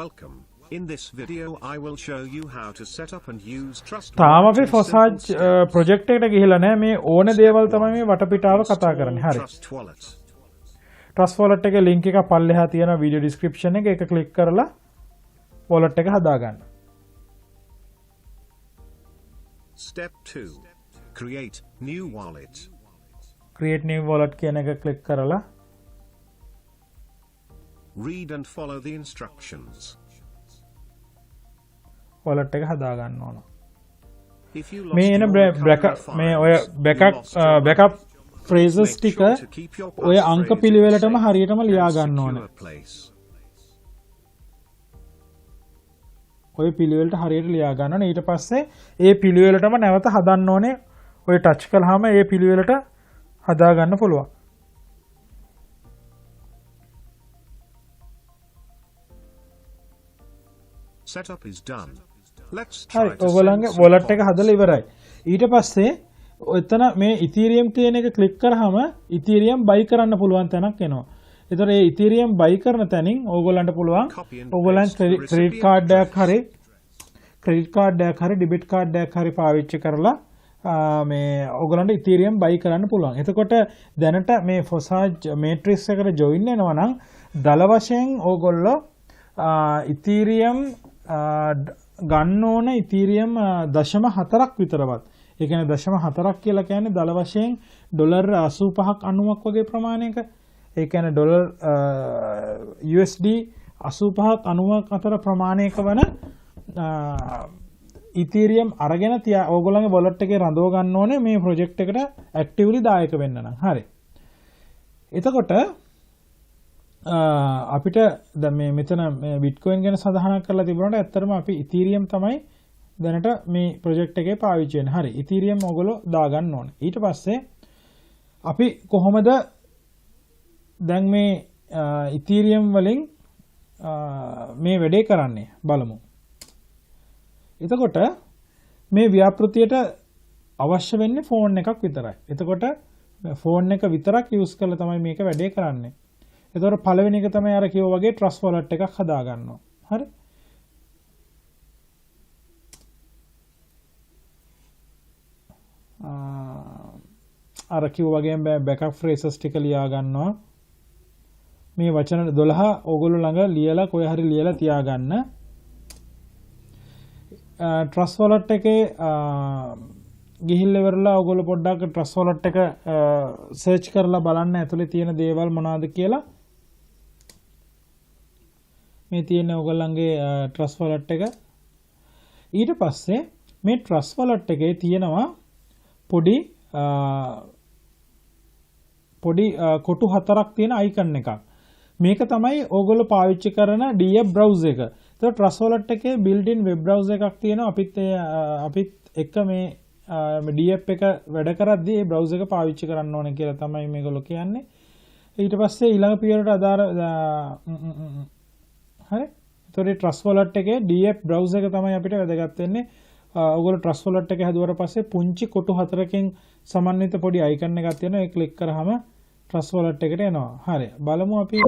Welcome. In this video I will show you how to set up and use Trust. තාම අපි Forsage project එකට ගිහිල්ලා නැහැ. මේ ඕන දේවල් තමයි මේ වටපිටාව කතා කරන්නේ. හරි. Trust wallet එකේ link එක පල්ලෙහා තියෙන video description එක ඒක click කරලා wallet එක හදාගන්න. Step 2. Create new wallet. Create new wallet කියන එක click කරලා Read and follow the instructions. wallet එක හදාගන්න ඕන. If you මේ එන මේ ඔය backup phrases ටික ඔය අංක පිළිවෙලටම හරියටම ලියා ගන්න ඕනේ. ඔය පිළිවෙලට හරියට ලියා ගන්න ඕනේ. ඊට පස්සේ ඒ පිළිවෙලටම නැවත හදන්න ඕනේ. ඔය ටච් කළාම ඒ පිළිවෙලට හදා ගන්න පුළුවන්. Setup is done. Let's try හරි. to ඔයගොල්ලන්ගේ send wallet some එක හදලා ඉවරයි. ඊට පස්සේ ඔතන මේ Ethereum කියන එක ක්ලික් කරාම Ethereum buy කරන්න පුළුවන් තැනක් එනවා. ඒතර ඒ Ethereum buy කරන තැනින් ඕගොල්ලන්ට පුළුවන් ඕගොල්ලන් ක්‍රෙඩිට් කාඩ් එකක් හරි ඩෙබිට් කාඩ් එකක් හරි පාවිච්චි කරලා මේ ඕගොල්ලන්ට Ethereum buy කරන්න පුළුවන්. එතකොට දැනට මේ Forsage matrix එකට join වෙනවා නම් දල වශයෙන් ඕගොල්ලෝ Ethereum ගන්න ඕන Ethereum 0.4ක් විතරවත්. ඒ කියන්නේ 0.4ක් කියලා කියන්නේ දල වශයෙන් ඩොලර් 85ක් 90ක් වගේ ප්‍රමාණයක. ඒ කියන්නේ ඩොලර් USD 85ක් 90ක් අතර ප්‍රමාණයක වන Ethereum අරගෙන ඕගොල්ලන්ගේ wallet එකේ රඳව ගන්න ඕනේ මේ project එකට actively දායක වෙන්න නම්. හරි. එතකොට අපිට දැන් මේ මෙතන Bitcoin ගැන සඳහන් කරලා තිබුණාට ඇත්තටම අපි Ethereum තමයි දැනට මේ ප්‍රොජෙක්ට් එකේ පාවිච්චි වෙන්නේ. හරි. Ethereum ඔයගොල්ලෝ දාගන්න ඕනේ. ඊට පස්සේ අපි කොහොමද දැන් මේ Ethereum වලින් මේ වැඩේ කරන්නේ බලමු. එතකොට මේ ව්‍යාපෘතියට අවශ්‍ය වෙන්නේ ෆෝන් එකක් විතරයි. එතකොට ෆෝන් එක විතරක් යූස් කරලා තමයි මේක වැඩේ කරන්නේ. එතකොට පළවෙනි එක තමයි අර කිව්වා වගේ Trust wallet එකක් හදා ගන්නවා. හරි. අර කිව්වා වගේම backup phrases ටික ලියා ගන්නවා. මේ වචන 12 ඕගොල්ලෝ ළඟ ලියලා කොහේ හරි ලියලා තියාගන්න. Trust wallet එකේ ගිහිල්ලා ඉවරලා ඕගොල්ලෝ පොඩ්ඩක් Trust wallet එක search කරලා බලන්න ඇතුලේ තියෙන දේවල් මොනවද කියලා. මේ තියෙන ඕගොල්ලන්ගේ Trust wallet එක. ඊට පස්සේ මේ Trust wallet එකේ තියෙනවා පොඩි කොටු 4ක් තියෙන icon එකක්. මේක තමයි ඕගොල්ලෝ පාවිච්චි කරන DF browser එක. ඒතකොට Trust wallet එකේ built-in web browser එකක් තියෙනවා. අපිත් එක මේ DF එක වැඩ කරද්දී මේ browser එක පාවිච්චි කරන්න ඕනේ කියලා තමයි මේගොල්ලෝ කියන්නේ. ඊට පස්සේ ඊළඟ පියවරට අදාළ හරි. ඒතකොට Trust wallet එකේ DF browser එක තමයි අපිට වැදගත් වෙන්නේ. ඔයගොල්ලෝ Trust wallet එක හැදුවට පස්සේ පුංචි කොටු 4කින් සමන්විත පොඩි icon එකක් තියෙනවා. ඒක ක්ලික් කරාම Trust wallet එකට එනවා. හරි. බලමු අපි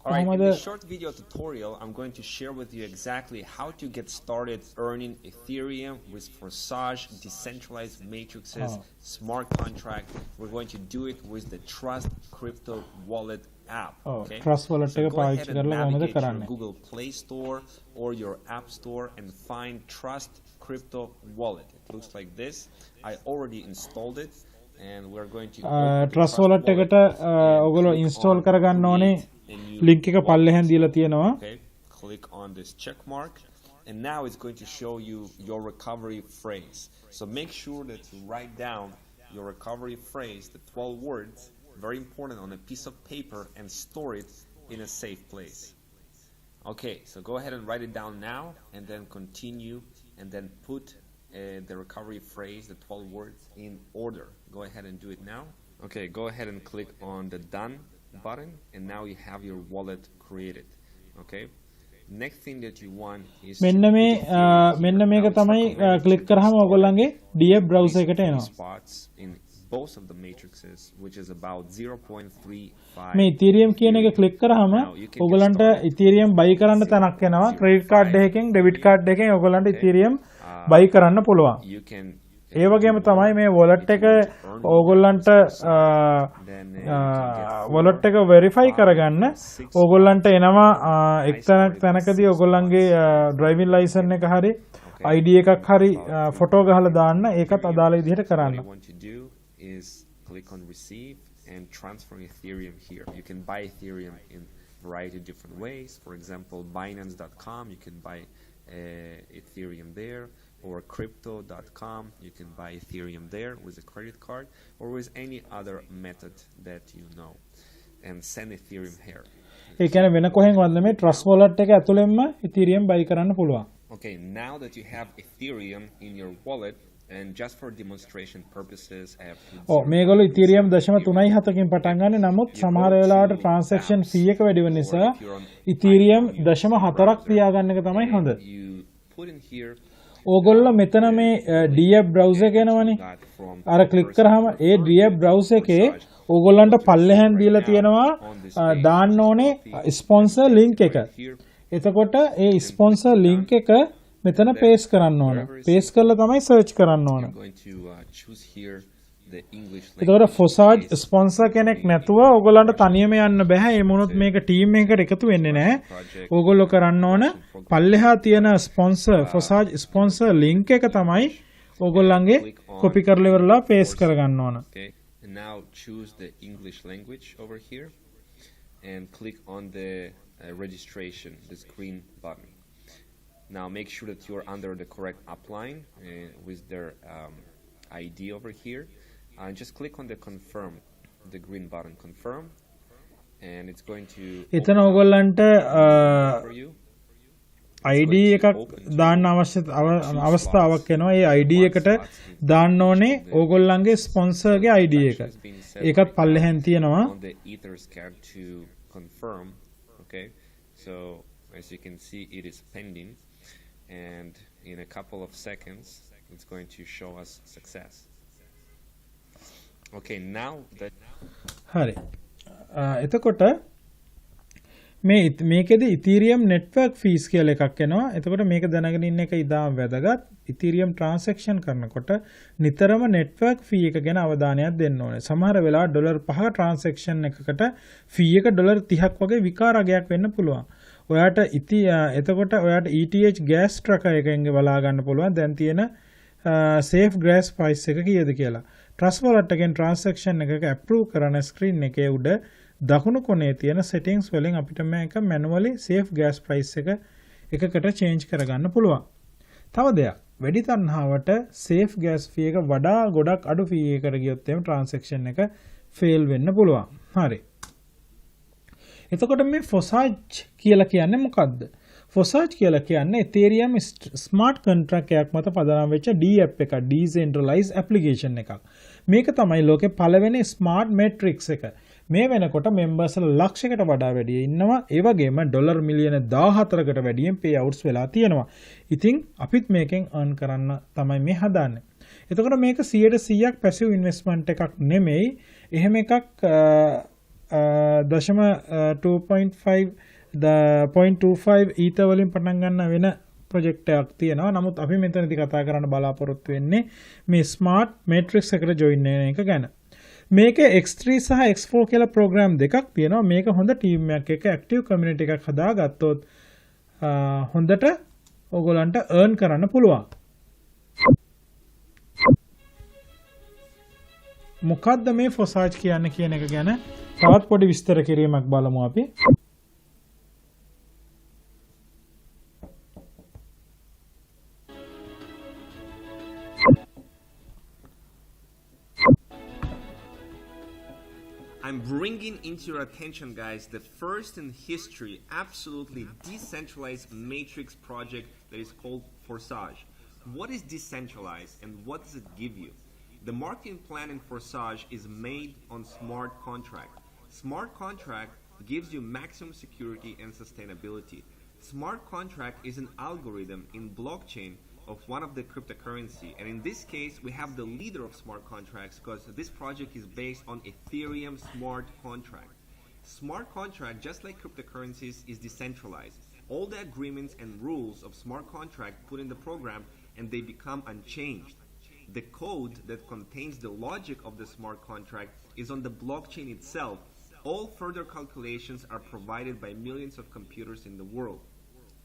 Alright, in this short video tutorial, I'm going to share with you exactly how to get started earning Ethereum with Forsage, decentralized matrices, smart contract. We're going to do it with the Trust Crypto Wallet app. Okay? Trust Wallet So එක go පාවිච්චි ahead and කරලා කොහොමද navigate your කරන්නේ? Google Play Store or your App Store and find Trust Crypto Wallet. It looks like this. I already installed it. And we're going to Trust Wallet එකට ඔයගොල්ලෝ install කරගන්න ඕනේ. Link එක පල්ලෙහෙන් දීලා තියෙනවා. Okay, click on this check mark and now it's going to show you your recovery phrase. So make sure that you write down your recovery phrase, the 12 words, very important, on a piece of paper and store it in a safe place. Okay, so go ahead and write it down now and then continue and then put the recovery phrase, the 12 words, in order. Go ahead and do it now. Okay, go ahead and click on the done button and now you have your wallet created. Okay, next thing that you want is මෙන්න මේක තමයි ක්ලික් කරාම ඔයගොල්ලන්ගේ DF browser එකට එනවා. spots in both of the matrices, which is about 0.35. මේ Ethereum කියන එක ක්ලික් කරාම ඔයගොල්ලන්ට Ethereum buy කරන්න තැනක් එනවා. credit card එකකින් debit card එකකින් ඔයගොල්ලන්ට Ethereum buy කරන්න පුළුවන්. You can ඒ වගේම තමයි මේ wallet එක ඕගොල්ලන්ට wallet එක verify කරගන්න ඕගොල්ලන්ට එනවා එක්තැනක තැනකදී ඕගොල්ලන්ගේ driving license එක හරි ID එකක් හරි ෆොටෝ ගහලා දාන්න ඒකත් අදාළ විදිහට කරන්න. All you want to do is click on receive and transfer Ethereum here. You can buy Ethereum in a variety of different ways. For example, Binance.com, you can buy Ethereum there. Or crypto.com, you can buy Ethereum there with a credit card or with any other method that you know and send Ethereum here. ඒ කියන්නේ වෙන කොහෙන්වත් නෙමෙයි Trust Wallet එක ඇතුළෙන්ම Ethereum buy කරන්න පුළුවන්. Okay, now that you have Ethereum in your wallet and just for demonstration purposes I have to මේගොල්ලෝ Ethereum 0.37කින් පටන් ගන්න නමුත් සමහර වෙලාවට transaction fee එක වැඩි වෙන නිසා Ethereum 0.4ක් තියාගන්න එක තමයි හොඳ. You put in here ඕගොල්ලෝ මෙතන මේ DF browser එක එනවනේ. අර ක්ලික් කරාම ඒ DF browser එකේ ඕගොල්ලන්ට පල්ලෙහාන් දීලා තියෙනවා දාන්න ඕනේ sponsor link එක. එතකොට ඒ sponsor link එක මෙතන paste කරන්න ඕන. paste කරලා තමයි search කරන්න ඕන. I'm going to choose here the English එතකොට language. Forsage sponsor කෙනෙක් නැතුව ඕගොල්ලන්ට තනියම යන්න බෑ. ඒ මොනොත් මේක team එකකට එකතු වෙන්නේ නැහැ. ඕගොල්ලෝ කරන්න ඕන පල්ලෙහා තියෙන sponsor Forsage sponsor link එක තමයි ඕගොල්ලන්ගේ copy කරලා ඉවරලා paste කරගන්න ඕන. Okay, and now choose the English language over here and click on the registration, this green button. Now make sure that you're under the correct upline with their ID over here. And just click on the confirm, the green button, confirm, and it's going to එතන ඕගොල්ලන්ට for you. ID එකක් දාන්න අවස්ථාවක් එනවා. ඒ ID එකට දාන්න ඕනේ ඕගොල්ලන්ගේ sponsor ගේ ID එක. ඒකත් පල්ලෙහෙන් තියෙනවා. On the Etherscan to confirm. Okay, so as you can see, it is pending, and in a couple of seconds, it's going to show us success. Okay, now that හරි. එතකොට මේකෙදි Ethereum network fees කියලා එකක් එනවා. එතකොට මේක දැනගෙන ඉන්න එක ඉතාම වැදගත්. Ethereum transaction කරනකොට නිතරම network fee එක ගැන අවධානයක් දෙන්න ඕනේ. සමහර වෙලාවට $5ක transaction එකකට fee එක $30ක් වගේ විකාරගයක් වෙන්න පුළුවන්. ඔයාට එතකොට ඔයාට ETH gas tracker එකෙන් බලා ගන්න පුළුවන් දැන් තියෙන safe gas price එක කීයද කියලා. Trust Wallet එකෙන් transaction එකක approve කරන screen එකේ උඩ දකුණු කොනේ තියෙන settings වලින් අපිට මේක manually safe gas price එකකට change කරගන්න පුළුවන්. තව දෙයක් වැඩි තණ්හාවට safe gas fee එක වඩා ගොඩක් අඩු fee එකකට ගියොත් එහෙම transaction එක fail වෙන්න පුළුවන්. හරි. එතකොට මේ Forsage කියලා කියන්නේ මොකද්ද? Forsage කියලා කියන්නේ Ethereum smart contract එකක් මත පදනම් වෙච්ච DApp එකක්, decentralized application එකක්. මේක තමයි ලෝකේ පළවෙනි smart matrix එක. මේ වෙනකොට members ලක්ෂයකට වඩා වැඩි ඉන්නවා. ඒ වගේම ඩොලර් මිලියන 14කට වැඩියෙන් payouts වෙලා තියෙනවා. ඉතින් අපිත් මේකෙන් earn කරන්න තමයි මේ හදාන්නේ. එතකොට මේක 100%ක් passive investment එකක් නෙමෙයි. එහෙම එකක් 0.25 ether වලින් පටන් ගන්න වෙන ප්‍රොජෙක්ට් එකක් තියෙනවා. නමුත් අපි මෙතනදී කතා කරන්න බලාපොරොත්තු වෙන්නේ මේ ස්මාර්ට් මේට්‍රික්ස් එකට ජොයින් වෙන එක ගැන. මේකේ X3 සහ X4 කියලා ප්‍රෝග්‍රෑම් දෙකක් තියෙනවා. මේක හොඳ ටීම් එකක් එක්ක ඇක්ටිව් කමියුනිටි එකක් හදාගත්තොත් හොඳට ඕගොල්ලන්ට earn කරන්න පුළුවන්. මොකද්ද මේ Forsage කියන්නේ කියන එක ගැන තවත් පොඩි විස්තර කිරීමක් බලමු අපි. I'm bringing into your attention, guys, the first in history absolutely decentralized matrix project that is called Forsage. What is decentralized and what does it give you? The marketing plan in Forsage is made on smart contract. Smart contract gives you maximum security and sustainability. Smart contract is an algorithm in blockchain of one of the cryptocurrency, and in this case we have the leader of smart contracts because this project is based on Ethereum smart contract. Smart contract, just like cryptocurrencies, is decentralized. All the agreements and rules of smart contract put in the program and they become unchanged. The code that contains the logic of the smart contract is on the blockchain itself. All further calculations are provided by millions of computers in the world.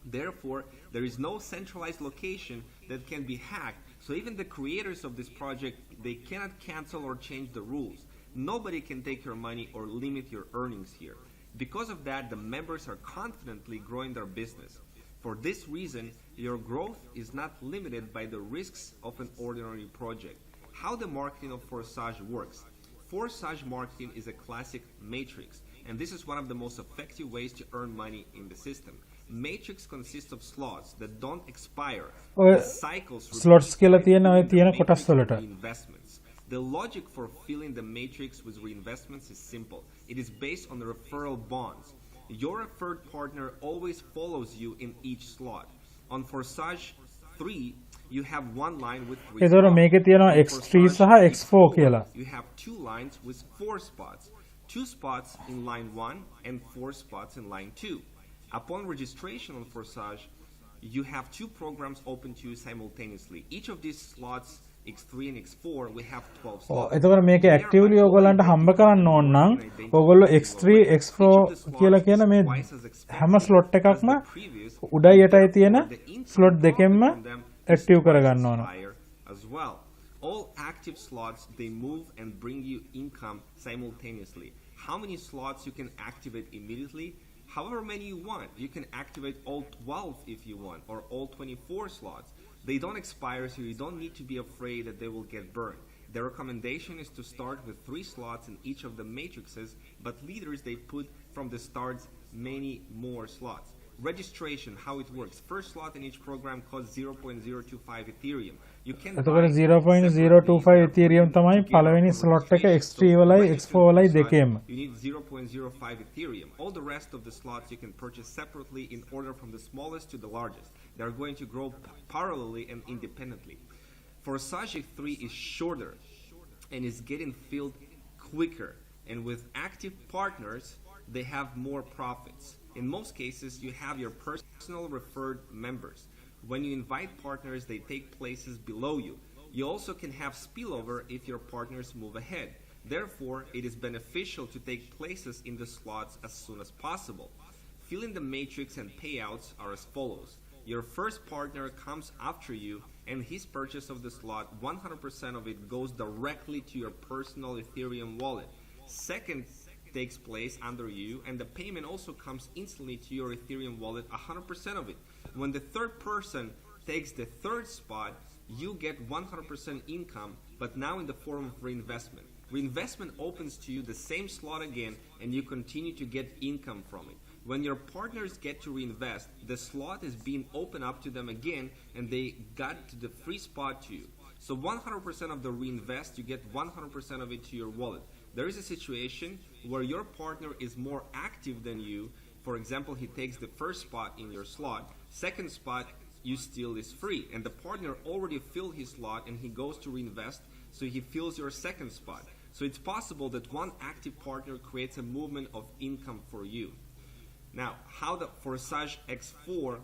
Therefore, there is no centralized location that can be hacked, so even the creators of this project, they cannot cancel or change the rules. Nobody can take your money or limit your earnings here. Because of that, the members are confidently growing their business. For this reason, your growth is not limited by the risks of an ordinary project. How the marketing of Forsage works. Forsage marketing is a classic matrix, and this is one of the most effective ways to earn money in the system. Matrix consists of slots that don't expire. ඔය The cycles slots කියලා තියෙන ඔය repeat තියෙන the කොටස් matrix වලට. reinvestments. The logic for filling the matrix with reinvestments is simple. It is based on the referral bonds. Your referred partner always follows you in each slot. On Forsage 3, you have one line with 3 එතකොට spots. මේකේ තියෙනවා On X3 Forsage සහ X4 කියලා. You have 2 lines with 4 spots. 2 spots in line 1 and 4 spots in line 2. Upon registration on Forsage, you have 2 programs open to you simultaneously. Each of these slots, X3 and X4, we have 12 slots. එතකොට මේක ඇක්ටිව්ලි ඕගොල්ලන්ට හම්බ කරන්න ඕන නම් ඕගොල්ලෝ X3 X4 කියලා කියන මේ හැම ස්ලොට් එකක්ම උඩයි යටයි තියෙන ස්ලොට් දෙකෙන්ම ඇක්ටිව් කරගන්න ඕන. As well. All active slots, they move and bring you income simultaneously. How many slots you can activate immediately? However many you want. You can activate all 12 if you want, or all 24 slots. They don't expire, so you don't need to be afraid that they will get burned. The recommendation is to start with 3 slots in each of the matrices, but leaders, they put from the start many more slots. Registration, how it works. First slot in each program costs 0.025 Ethereum. You can එතකොට 0.025 Ethereum තමයි පළවෙනි slot එක X3 වලයි X4 වලයි දෙකේම. You need 0.05 Ethereum. All the rest of the slots you can purchase separately in order from the smallest to the largest. They are going to grow parallelly and independently. Forsage 3 is shorter and is getting filled quicker. And with active partners, they have more profits. In most cases, you have your personal referred members. When you invite partners, they take places below you. You also can have spillover if your partners move ahead. Therefore, it is beneficial to take places in the slots as soon as possible. Filling the matrix and payouts are as follows. Your first partner comes after you, and his purchase of the slot, 100% of it goes directly to your personal Ethereum wallet. Second takes place under you, and the payment also comes instantly to your Ethereum wallet, 100% of it. When the third person takes the third spot, you get 100% income, but now in the form of reinvestment. Reinvestment opens to you the same slot again, and you continue to get income from it. When your partners get to reinvest, the slot is being opened up to them again, and they got to the free spot to you. So 100% of the reinvest, you get 100% of it to your wallet. There is a situation where your partner is more active than you. For example, he takes the first spot in your slot. Second spot, you steal is free. And the partner already filled his slot and he goes to reinvest, so he fills your second spot. So it's possible that one active partner creates a movement of income for you. Now, how the Forsage X4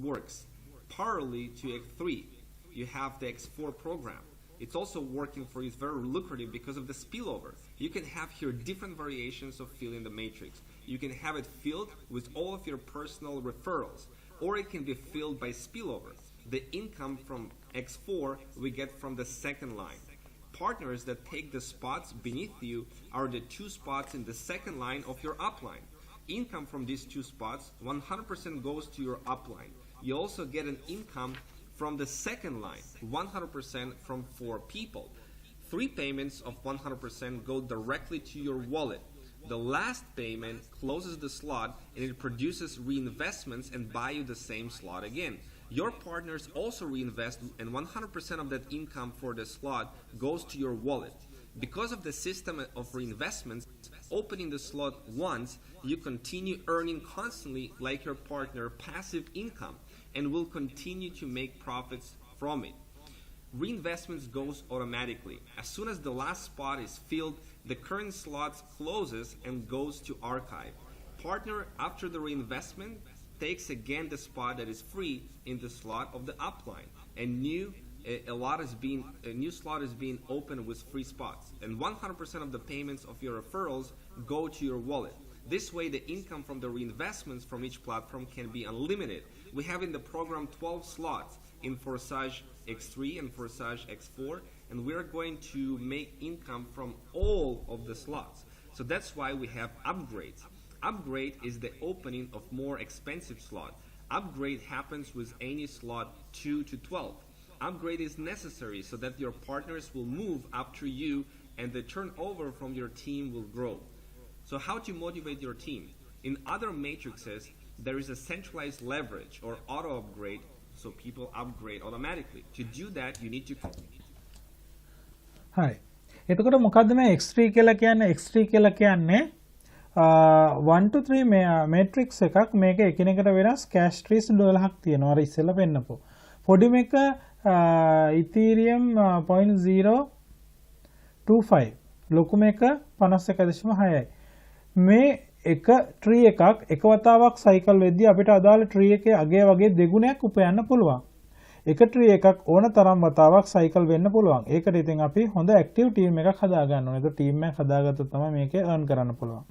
works. Parallelly to X3, you have the X4 program. It's also working for you. It's very lucrative because of the spillover. You can have here different variations of filling the matrix. You can have it filled with all of your personal referrals, or it can be filled by spillover. The income from X4 we get from the second line. Partners that take the spots beneath you are the 2 spots in the second line of your upline. Income from these 2 spots, 100% goes to your upline. You also get an income from the second line, 100% from 4 people. 3 payments of 100% go directly to your wallet. The last payment closes the slot and it produces reinvestments and buy you the same slot again. Your partners also reinvest, and 100% of that income for the slot goes to your wallet. Because of the system of reinvestments, opening the slot once, you continue earning constantly like your partner passive income and will continue to make profits from it. Reinvestments goes automatically. As soon as the last spot is filled, the current slot closes and goes to archive. Partner, after the reinvestment, takes again the spot that is free in the slot of the upline. A new slot is being opened with free spots, and 100% of the payments of your referrals go to your wallet. This way, the income from the reinvestments from each platform can be unlimited. We have in the program 12 slots in Forsage X3 and Forsage X4, and we're going to make income from all of the slots. So that's why we have upgrades. Upgrade is the opening of more expensive slot. Upgrade happens with any slot 2 to 12. Upgrade is necessary so that your partners will move after you and the turnover from your team will grow. So how to motivate your team? In other matrices, there is a centralized leverage or auto upgrade, so people upgrade automatically. To do that, you need to... Hi. එතකොට මොකද්ද මේ X3 කියලා කියන්නේ? X3 කියලා කියන්නේ 1 to 3 matrix එකක්. මේක එකිනෙකට වෙනස් cache trees 12ක් තියෙනවා. අර ඉස්සෙල්ලා පෙන්නපො. පොඩි මේක Ethereum 0.025 ලොකු මේක 51.6යි. මේ එක tree එකක් එක වතාවක් cycle වෙද්දී අපිට අදාළ tree එකේ අගය වගේ දෙගුණයක් උපයන්න පුළුවන්. එක tree එකක් ඕන තරම් වතාවක් cycle වෙන්න පුළුවන්. ඒකට ඉතින් අපි හොඳ active team එකක් හදා ගන්න ඕනේ. ඒක team එකක් හදාගත්තොත් තමයි මේකේ earn කරන්න පුළුවන්.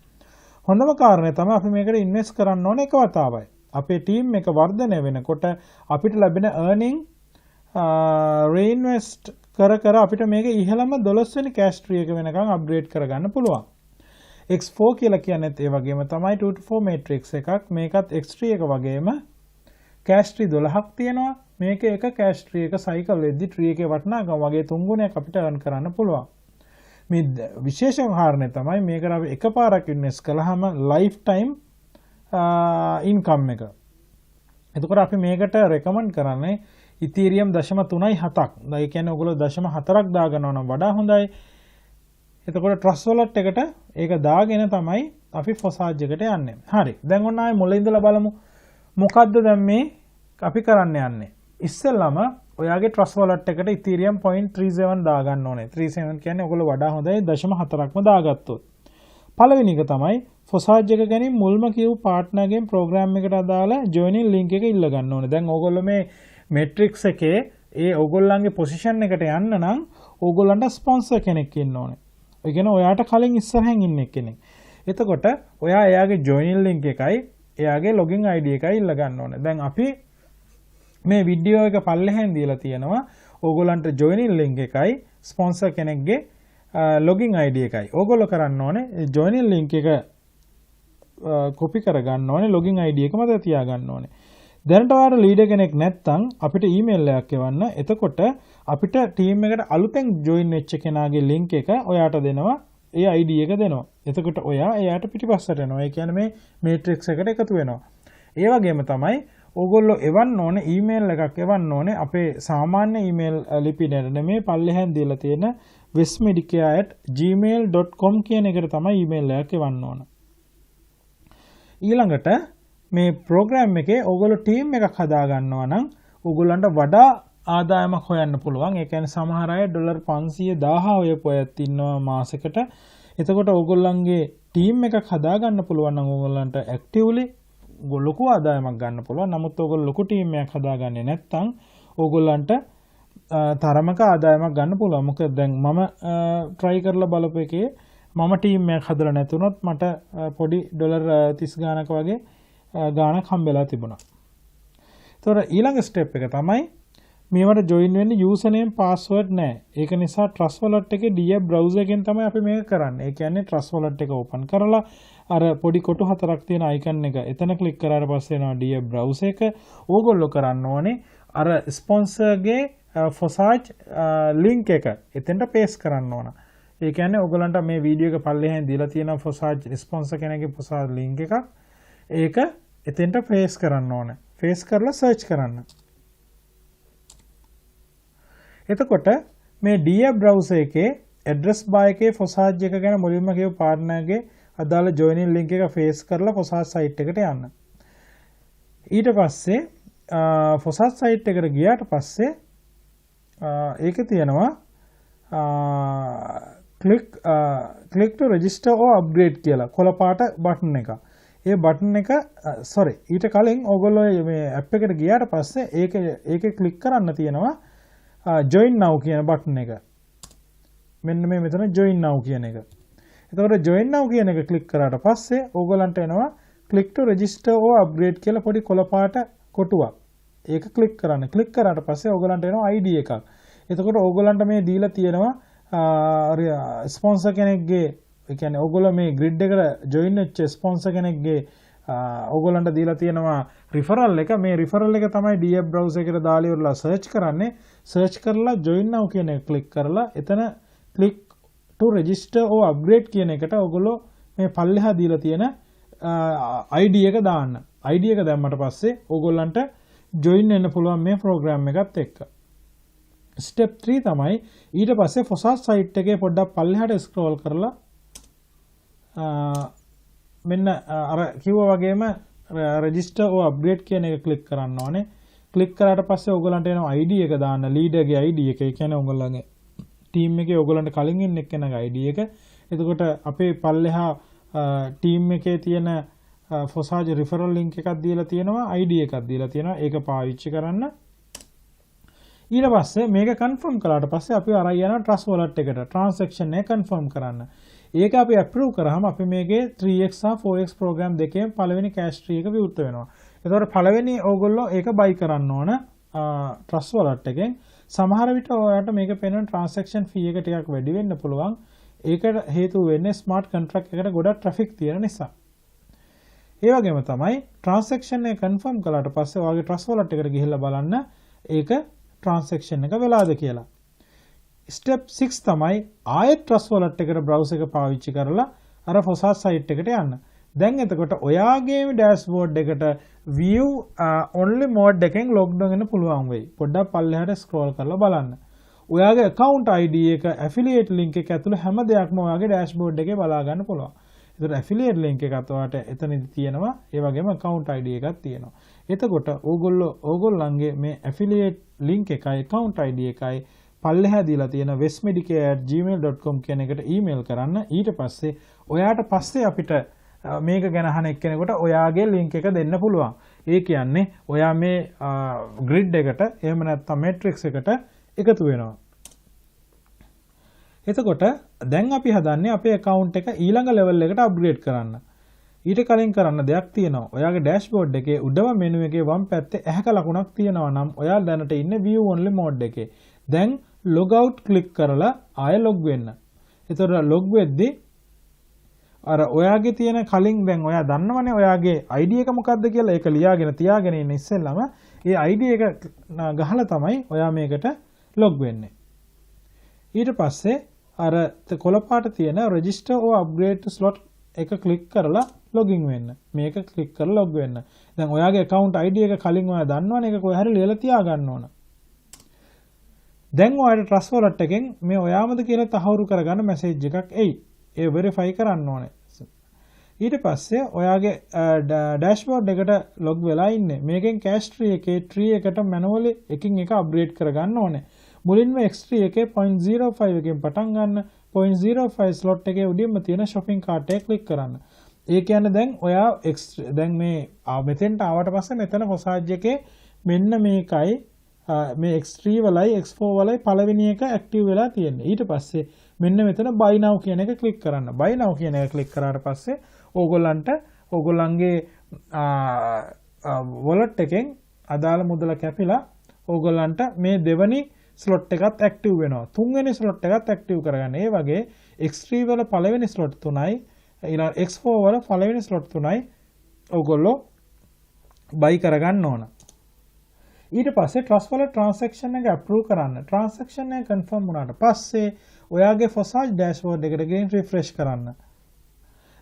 හොඳම කාරණේ තමයි අපි මේකට invest කරන්න ඕනේ එක වතාවයි. අපේ team එක වර්ධනය වෙනකොට අපිට ලැබෙන earning reinvest කර අපිට මේක ඉහළම 12 වෙනි cash tree එක වෙනකන් upgrade කරගන්න පුළුවන්. X4 කියලා කියන්නේත් ඒ වගේම තමයි 2 to 4 matrix එකක්. මේකත් X3 එක වගේම cash tree 12ක් තියෙනවා. මේක එක cash tree එක cycle වෙද්දී tree එකේ වටිනාකම වගේ 3 ගුණයක් අපිට earn කරන්න පුළුවන්. මේ විශේෂ කාරණේ තමයි මේකට අපි එකපාරක් invest කළාම lifetime income එක. එතකොට අපි මේකට recommend කරන්නේ Ethereum 0.37ක්. ඒ කියන්නේ ඔයගොල්ලෝ 0.4ක් දාගන්නවා නම් වඩා හොඳයි. එතකොට trust wallet එකට ඒක දාගෙන තමයි අපි Forsage එකට යන්නේ. හරි. දැන් ඔන්න ආයේ මුල ඉඳලා බලමු. මොකද්ද දැන් මේ අපි කරන්න යන්නේ? ඉස්සෙල්ලාම ඔයාගේ trust wallet එකට Ethereum 0.37 දාගන්න ඕනේ. 37 කියන්නේ ඔයගොල්ලෝ වඩා හොඳයි 0.4ක්ම දාගත්තොත්. පළවෙනි එක තමයි Forsage එක ගැන මුල්ම කියපු partnerගෙන් program එකට අදාළ joining link එක ඉල්ල ගන්න ඕනේ. දැන් ඔයගොල්ලෝ මේ matrix එකේ ඒ ඔයගොල්ලන්ගේ position එකට යන්න නම් ඔයගොල්ලන්ට sponsor කෙනෙක් ඉන්න ඕනේ. ඒ කියන්නේ ඔයාට කලින් ඉස්සරහින් ඉන්න කෙනෙක්. එතකොට ඔයා එයාගේ joining link එකයි එයාගේ login ID එකයි ඉල්ල ගන්න ඕනේ. දැන් අපි මේ වීඩියෝ එක පල්ලෙහෙන් දීලා තියෙනවා. ඕගොල්ලන්ට joining link එකයි sponsor කෙනෙක්ගේ login ID එකයි. ඕගොල්ලෝ කරන්න ඕනේ joining link එක copy කරගන්න ඕනේ login ID එක මත තියා ගන්න ඕනේ. දැනට ඔයාලා leader කෙනෙක් නැත්නම් අපිට email එකක් එවන්න. එතකොට අපිට team එකට අලුතෙන් join වෙච්ච කෙනාගේ link එක ඔයාට දෙනවා. ඒ ID එක දෙනවා. එතකොට ඔයා එයාට පිටිපස්සට එනවා. ඒ කියන්නේ මේ matrix එකට එකතු වෙනවා. ඒ වගේම තමයි ඕගොල්ලෝ එවන්න ඕනේ ඊමේල් එකක් එවන්න ඕනේ අපේ සාමාන්‍ය ඊමේල් ලිපිනයට නෙමෙයි පල්ලෙහෙන් දීලා තියෙන westmedicare@gmail.com කියන එකට තමයි ඊමේල් එකක් එවන්න ඕන. ඊළඟට මේ ප්‍රෝග්‍රෑම් එකේ ඕගොල්ලෝ ටීම් එකක් හදා ගන්නවා නම් ඕගොල්ලන්ට වඩා ආදායමක් හොයන්න පුළුවන්. ඒ කියන්නේ සමහර අය $500,000 හොයපු අයත් ඉන්නවා මාසෙකට. එතකොට ඕගොල්ලන්ගේ ටීම් එකක් හදා ගන්න පුළුවන් නම් ඕගොල්ලන්ට ඇක්ටිව්ලි ලොකු ආදායමක් ගන්න පුළුවන්. නමුත් ඕගොල්ලෝ ලොකු ටීම් එකක් හදාගන්නේ නැත්නම් ඕගොල්ලන්ට තරමක ආදායමක් ගන්න පුළුවන්. මොකද දැන් මම try කරලා බලපු එකේ මම ටීම් එකක් හදලා නැතුනොත් මට පොඩි $30 ගානක වගේ ගානක් හම්බෙලා තිබුණා. ඒතොර ඊළඟ ස්ටෙප් එක තමයි මේවට join වෙන්න username password නැහැ. ඒක නිසා trust wallet එකේ Dear browser එකෙන් තමයි අපි මේක කරන්නේ. ඒ කියන්නේ trust wallet එක open කරලා අර පොඩි කොටු හතරක් තියෙන icon එක එතන click කරාට පස්සේ එනවා Dear browser එක. ඕගොල්ලෝ කරන්න ඕනේ අර sponsor ගේ Forsage link එක එතෙන්ට paste කරන්න ඕන. ඒ කියන්නේ ඔයගලන්ට මේ වීඩියෝ එක පල්ලෙහෙන් දීලා තියෙනවා ෆොසාජ් ස්පොන්සර් කෙනෙක්ගේ ෆොසාජ් ලින්ක් එකක්. ඒක එතෙන්ට ෆේස් කරන්න ඕනේ. ෆේස් කරලා සර්ච් කරන්න. එතකොට මේ DF browser එකේ address bar එකේ ෆොසාජ් එක ගැන මුලින්ම කියපු පාර්ට්නර්ගේ අදාළ joining link එක ෆේස් කරලා ෆොසාජ් site එකට යන්න. ඊට පස්සේ ෆොසාජ් site එකට ගියාට පස්සේ ඒකේ තියෙනවා click to register or upgrade කියලා කොළ පාට බටන් එක. ඒ බටන් එක ඊට කලින් ඔයගොල්ලෝ මේ app එකට ගියාට පස්සේ ඒකේ click කරන්න තියෙනවා join now කියන බටන් එක. මෙන්න මේ මෙතන join now කියන එක. එතකොට join now කියන එක click කරාට පස්සේ ඕගොල්ලන්ට එනවා click to register or upgrade කියලා පොඩි කොළ පාට කොටුවක්. ඒක click කරන්න. click කරාට පස්සේ ඕගොල්ලන්ට එනවා ID එකක්. එතකොට ඕගොල්ලන්ට මේ දීලා තියෙනවා ස්පොන්සර් කෙනෙක්ගේ, ඒ කියන්නේ ඕගොල්ලෝ මේ grid එකට join වෙච්ච ස්පොන්සර් කෙනෙක්ගේ ඕගොල්ලන්ට දීලා තියෙනවා referral එක. මේ referral එක තමයි DF browser එකට දාලා ඉවරලා search කරන්නේ. search කරලා join now කියන එක click කරලා එතන click to register or upgrade කියන එකට ඔයගොල්ලෝ මේ පල්ලෙහා දීලා තියෙන ID එක දාන්න. ID එක දැම්මට පස්සේ ඔයගොල්ලන්ට join වෙන්න පුළුවන් මේ program එකත් එක්ක. step 3 තමයි ඊට පස්සේ ෆොසාජ් site එකේ පොඩ්ඩක් පල්ලෙහාට scroll කරලා මෙන්න අර කිව්වා වගේම register or upgrade කියන එක click කරන්න ඕනේ. click කරාට පස්සේ ඔයගොල්ලන්ට එනවා ID එක දාන්න. leader ගේ ID එක. ඒ කියන්නේ ඔයගොල්ලන්ගේ team එකේ ඔයගොල්ලන්ට කලින් ඉන්න එක්කෙනාගේ ID එක. එතකොට අපේ පල්ලෙහා team එකේ තියෙන ෆොසාජ් referral link එකක් දීලා තියෙනවා, ID එකක් දීලා තියෙනවා. ඒක පාවිච්චි කරන්න. ඊට පස්සේ මේක confirm කළාට පස්සේ අපි අරන් යනවා trust wallet එකට transaction එක confirm කරන්න. ඒක අපි approve කරාම අපි මේකේ 3x සහ 4x program දෙකේම පළවෙනි cash tree එක විවෘත වෙනවා. එතකොට පළවෙනි ඕගොල්ලෝ ඒක buy කරන්න ඕන trust wallet එකෙන්. සමහර විට ඔයාලට මේක පේන transaction fee එක ටිකක් වැඩි වෙන්න පුළුවන්. ඒකට හේතුව වෙන්නේ smart contract එකට ගොඩක් traffic තියෙන නිසා. ඒ වගේම තමයි transaction එක confirm කළාට පස්සේ ඔයාගේ trust wallet එකට ගිහිල්ලා බලන්න ඒක transaction එක වෙලාද කියලා. step 6 තමයි ආයෙත් trust wallet එකට browser එක පාවිච්චි කරලා අර ෆොසාජ් site එකට යන්න. දැන් එතකොට ඔයාගේම dashboard එකට view only mode එකෙන් login වෙන්න පුළුවන් වෙයි. පොඩ්ඩක් පල්ලෙහාට scroll කරලා බලන්න. ඔයාගේ account ID එක affiliate link එක ඇතුළේ හැම දෙයක්ම ඔයාගේ dashboard එකේ බලා ගන්න පුළුවන්. ඒතර affiliate link එකත් ඔයාලට එතනදි තියෙනවා. ඒ වගේම account ID එකක් තියෙනවා. එතකොට ඕගොල්ලන්ගේ මේ affiliate link එකයි account ID එකයි පල්ලෙහා දීලා තියෙන westmedicare@gmail.com කියන එකට email කරන්න. ඊට පස්සේ ඔයාට පස්සේ අපිට මේක ගැන අහන එක්කෙනෙකුට ඔයාගේ link එක දෙන්න පුළුවන්. ඒ කියන්නේ ඔයා මේ grid එකට එහෙම නැත්නම් matrix එකට එකතු වෙනවා. එතකොට දැන් අපි හදන්නේ අපේ account එක ඊළඟ level එකට upgrade කරන්න. ඊට කලින් කරන්න දෙයක් තියෙනවා. ඔයාගේ dashboard එකේ උඩම menu එකේ වම් පැත්තේ ඇහැක ලකුණක් තියෙනවා නම් ඔයා දැනට ඉන්නේ view only mode එකේ. දැන් log out click කරලා ආයෙ log වෙන්න. එතකොට log වෙද්දී අර ඔයාගේ තියෙන කලින් දැන් ඔයා දන්නවනේ ඔයාගේ ID එක මොකක්ද කියලා. ඒක ලියාගෙන තියාගෙන ඉන්න ඉස්සෙල්ලාම ඒ ID එක ගහලා තමයි ඔයා මේකට log වෙන්නේ. ඊට පස්සේ අර කොළපාට තියෙන register or upgrade to slot එක click කරලා login වෙන්න. මේක click කරලා log වෙන්න. දැන් ඔයාගේ account ID එක කලින් ඔයා දන්නවනේ ඒක කොහේ හරි ලියලා තියාගන්න ඕන. දැන් ඔයාලට trust wallet එකෙන් මේ ඔයාමද කියලා තහවුරු කරගන්න message එකක් එයි. ඒ verify කරන්න ඕනේ. ඊට පස්සේ ඔයාගේ dashboard එකට log වෙලා ඉන්නේ. මේකෙන් cache tree එකේ tree එකට manually එකින් එක upgrade කරගන්න ඕනේ. මුලින්ම X3 එකේ 0.05 එකෙන් පටන් ගන්න 0.05 slot එකේ උඩින්ම තියෙන shopping cart එක click කරන්න. ඒ කියන්නේ දැන් ඔයා දැන් මේ මෙතෙන්ට ආවට පස්සේ මෙතන ෆොසාජ් එකේ මෙන්න මේකයි මේ X3 වලයි X4 වලයි පළවෙනි එක active වෙලා තියෙන්නේ. ඊට පස්සේ මෙන්න මෙතන buy now කියන එක click කරන්න. buy now කියන එක click කරාට පස්සේ ඕගොල්ලන්ට ඕගොල්ලන්ගේ wallet එකෙන් අදාළ මුදල කැපිලා ඕගොල්ලන්ට මේ දෙවනි slot එකත් active වෙනවා. තුන්වෙනි slot එකත් active කරගන්න. ඒ වගේ X3 වල පළවෙනි slot 3යි ඊළඟ X4 වල පළවෙනි slot 3යි ඕගොල්ලෝ buy කරගන්න ඕන. ඊට පස්සේ trust wallet transaction එක approve කරන්න. transaction එක confirm වුණාට පස්සේ ඔයාගේ Forsage dashboard එකට ගෙනින් රිෆ්‍රෙෂ් කරන්න.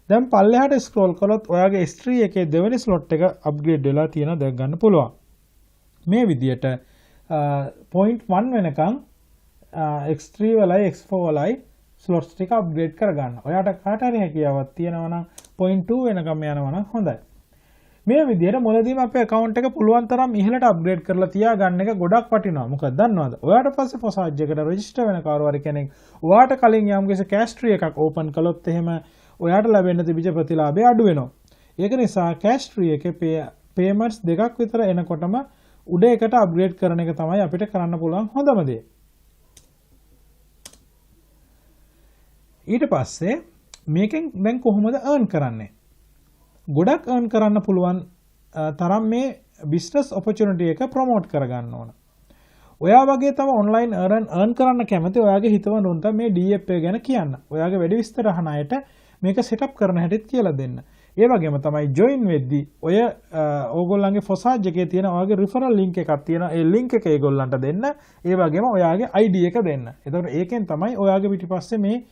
දැන් පල්ලෙහාට ස්ක්‍රෝල් කළොත් ඔයාගේ S3 එකේ දෙවෙනි ස්ලොට් එක අප්ග්‍රේඩ් වෙලා තියෙනවා දැක් ගන්න පුළුවන්. මේ විදියට point 1 වෙනකන් X3 වලයි X4 වලයි ස්ලොට්ස් ටික අප්ග්‍රේඩ් කරගන්න. ඔයාට කාට හරි හැකියාවක් තියෙනවා නම් point 2 වෙනකම් යනවා නම් හොඳයි. මේ විදිහට මුලදීම අපේ account එක පුළුවන් තරම් ඉහළට අප්ග්‍රේඩ් කරලා තියාගන්න එක ගොඩක් වටිනවා. මොකද දන්නවද? ඔයාට පස්සේ Forsage එකට රෙජිස්ටර් වෙන කවුරු හරි කෙනෙක් ඔයාට කලින් යම්කිසි cash tree එකක් ඕපන් කළොත් එහෙම ඔයාට ලැබෙන්න තිබිච්ච ප්‍රතිලාභය අඩු වෙනවා. ඒක නිසා cash tree එකේ payments දෙකක් විතර එනකොටම උඩ එකට අප්ග්‍රේඩ් කරන එක තමයි අපිට කරන්න පුළුවන් හොඳම දේ. ඊට පස්සේ මේකෙන් දැන් කොහොමද earn කරන්නේ? ගොඩක් earn කරන්න පුළුවන් තරම් මේ business opportunity එක promote කරගන්න ඕන. ඔයා වගේ තව online earn කරන්න කැමති ඔයාගේ හිතවතුන්ට මේ DFA ගැන කියන්න. ඔයාගේ වැඩි විස්තර අහන අයට මේක setup කරන හැටිත් කියලා දෙන්න. ඒ වගේම තමයි join වෙද්දී ඔය ඕගොල්ලන්ගේ Forsage එකේ තියෙන ඔයාගේ referral link එකක් තියෙනවා. ඒ link එක ඒගොල්ලන්ට දෙන්න. ඒ වගේම ඔයාගේ ID එක දෙන්න. එතකොට ඒකෙන් තමයි ඔයාගේ පිටිපස්සේ මේ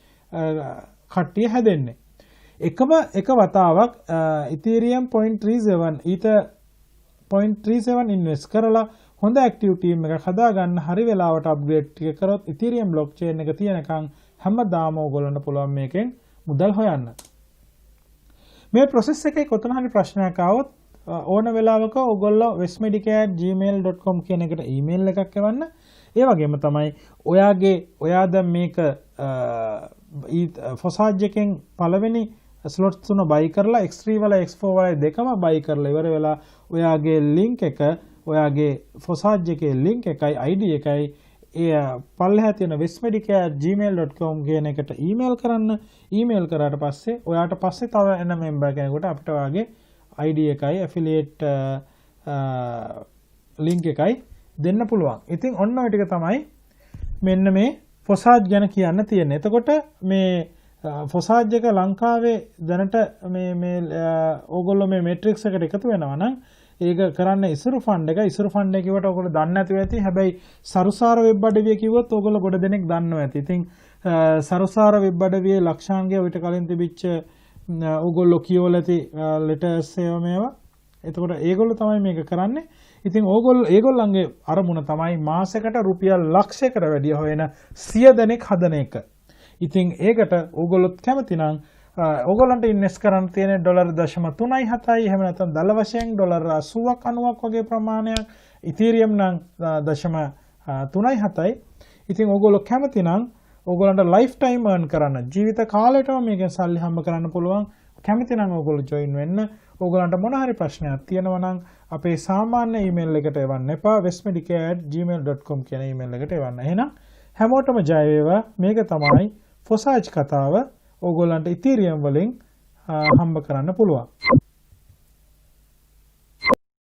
කට්ටිය හැදෙන්නේ. එකම එක වතාවක් Ethereum 0.37 ඊට 0.37 ඉන්වෙස්ට් කරලා හොඳ ඇක්ටිව් ටීම් එකක් හදාගන්න හරි වෙලාවට අප්ග්‍රේඩ් ටික කරොත් Ethereum blockchain එක තියෙනකන් හැමදාම ඕගොල්ලන්ට පුළුවන් මේකෙන් මුදල් හොයන්න. මේ process එකේ කොතන හරි ප්‍රශ්නයක් ආවොත් ඕන වෙලාවක ඕගොල්ලෝ westmedica@gmail.com කියන එකට ඊමේල් එකක් එවන්න. ඒ වගේම තමයි ඔයා දැන් මේක Forsage එකෙන් පළවෙනි ස්ලොට් තුන බයි කරලා X3 වල X4 වල දෙකම බයි කරලා ඉවර වෙලා ඔයාගේ link එක ඔයාගේ Forsage එකේ link එකයි ID එකයි ඒ පල්ලෙහා තියෙන westmedica@gmail.com කියන එකට ඊමේල් කරන්න. ඊමේල් කරාට පස්සේ ඔයාට පස්සේ තව එන member කෙනෙකුට අපිට ඔයාගේ ID එකයි affiliate link එකයි දෙන්න පුළුවන්. ඉතින් ඔන්න ඔය ටික තමයි මෙන්න මේ Forsage ගැන කියන්න තියෙන්නේ. එතකොට මේ Forsage එක ලංකාවේ දැනට මේ ඕගොල්ලෝ මේ matrix එකට එකතු වෙනවා නම් ඒක කරන්න ඉසුරු ෆන්ඩ් එක කිව්වට ඔයගොල්ලෝ දන්නේ නැතුව ඇති. හැබැයි සරුසාර වෙබ් අඩවිය කිව්වොත් ඔයගොල්ලෝ ගොඩ දෙනෙක් දන්නවා ඇති. ඉතින් සරුසාර වෙබ් අඩවියේ ලක්ෂාංගය ඊට කලින් තිබිච්ච ඔයගොල්ලෝ කියවල ඇති letters මේවා. එතකොට ඒගොල්ලෝ තමයි මේක කරන්නේ. ඉතින් ඒගොල්ලන්ගේ අරමුණ තමයි මාසෙකට රුපියල් ලක්ෂයකට වැඩිය හොයන 100 දෙනෙක් හදන එක. ඉතින් ඒකට ඕගොල්ලොත් කැමති නම් ඕගොල්ලන්ට ඉන්වෙස්ට් කරන්න තියෙන $0.37 එහෙම නැත්නම් දල වශයෙන් $80ක් 90ක් වගේ ප්‍රමාණයක්. Ethereum නම් 0.37යි. ඉතින් ඕගොල්ලෝ කැමති නම් ඕගොල්ලන්ට lifetime earn කරන්න ජීවිත කාලයටම මේකෙන් සල්ලි හම්බ කරන්න පුළුවන්. කැමති නම් ඕගොල්ලෝ join වෙන්න. ඕගොල්ලන්ට මොන හරි ප්‍රශ්නයක් තියෙනවා නම් අපේ සාමාන්‍ය ඊමේල් එකට එවන්න එපා. westmedica@gmail.com කියන ඊමේල් එකට එවන්න. එහෙනම් හැමෝටම ජය වේවා. මේක තමයි Forsage කතාව. ඕගොල්ලන්ට Ethereum වලින් හම්බ කරන්න පුළුවන්.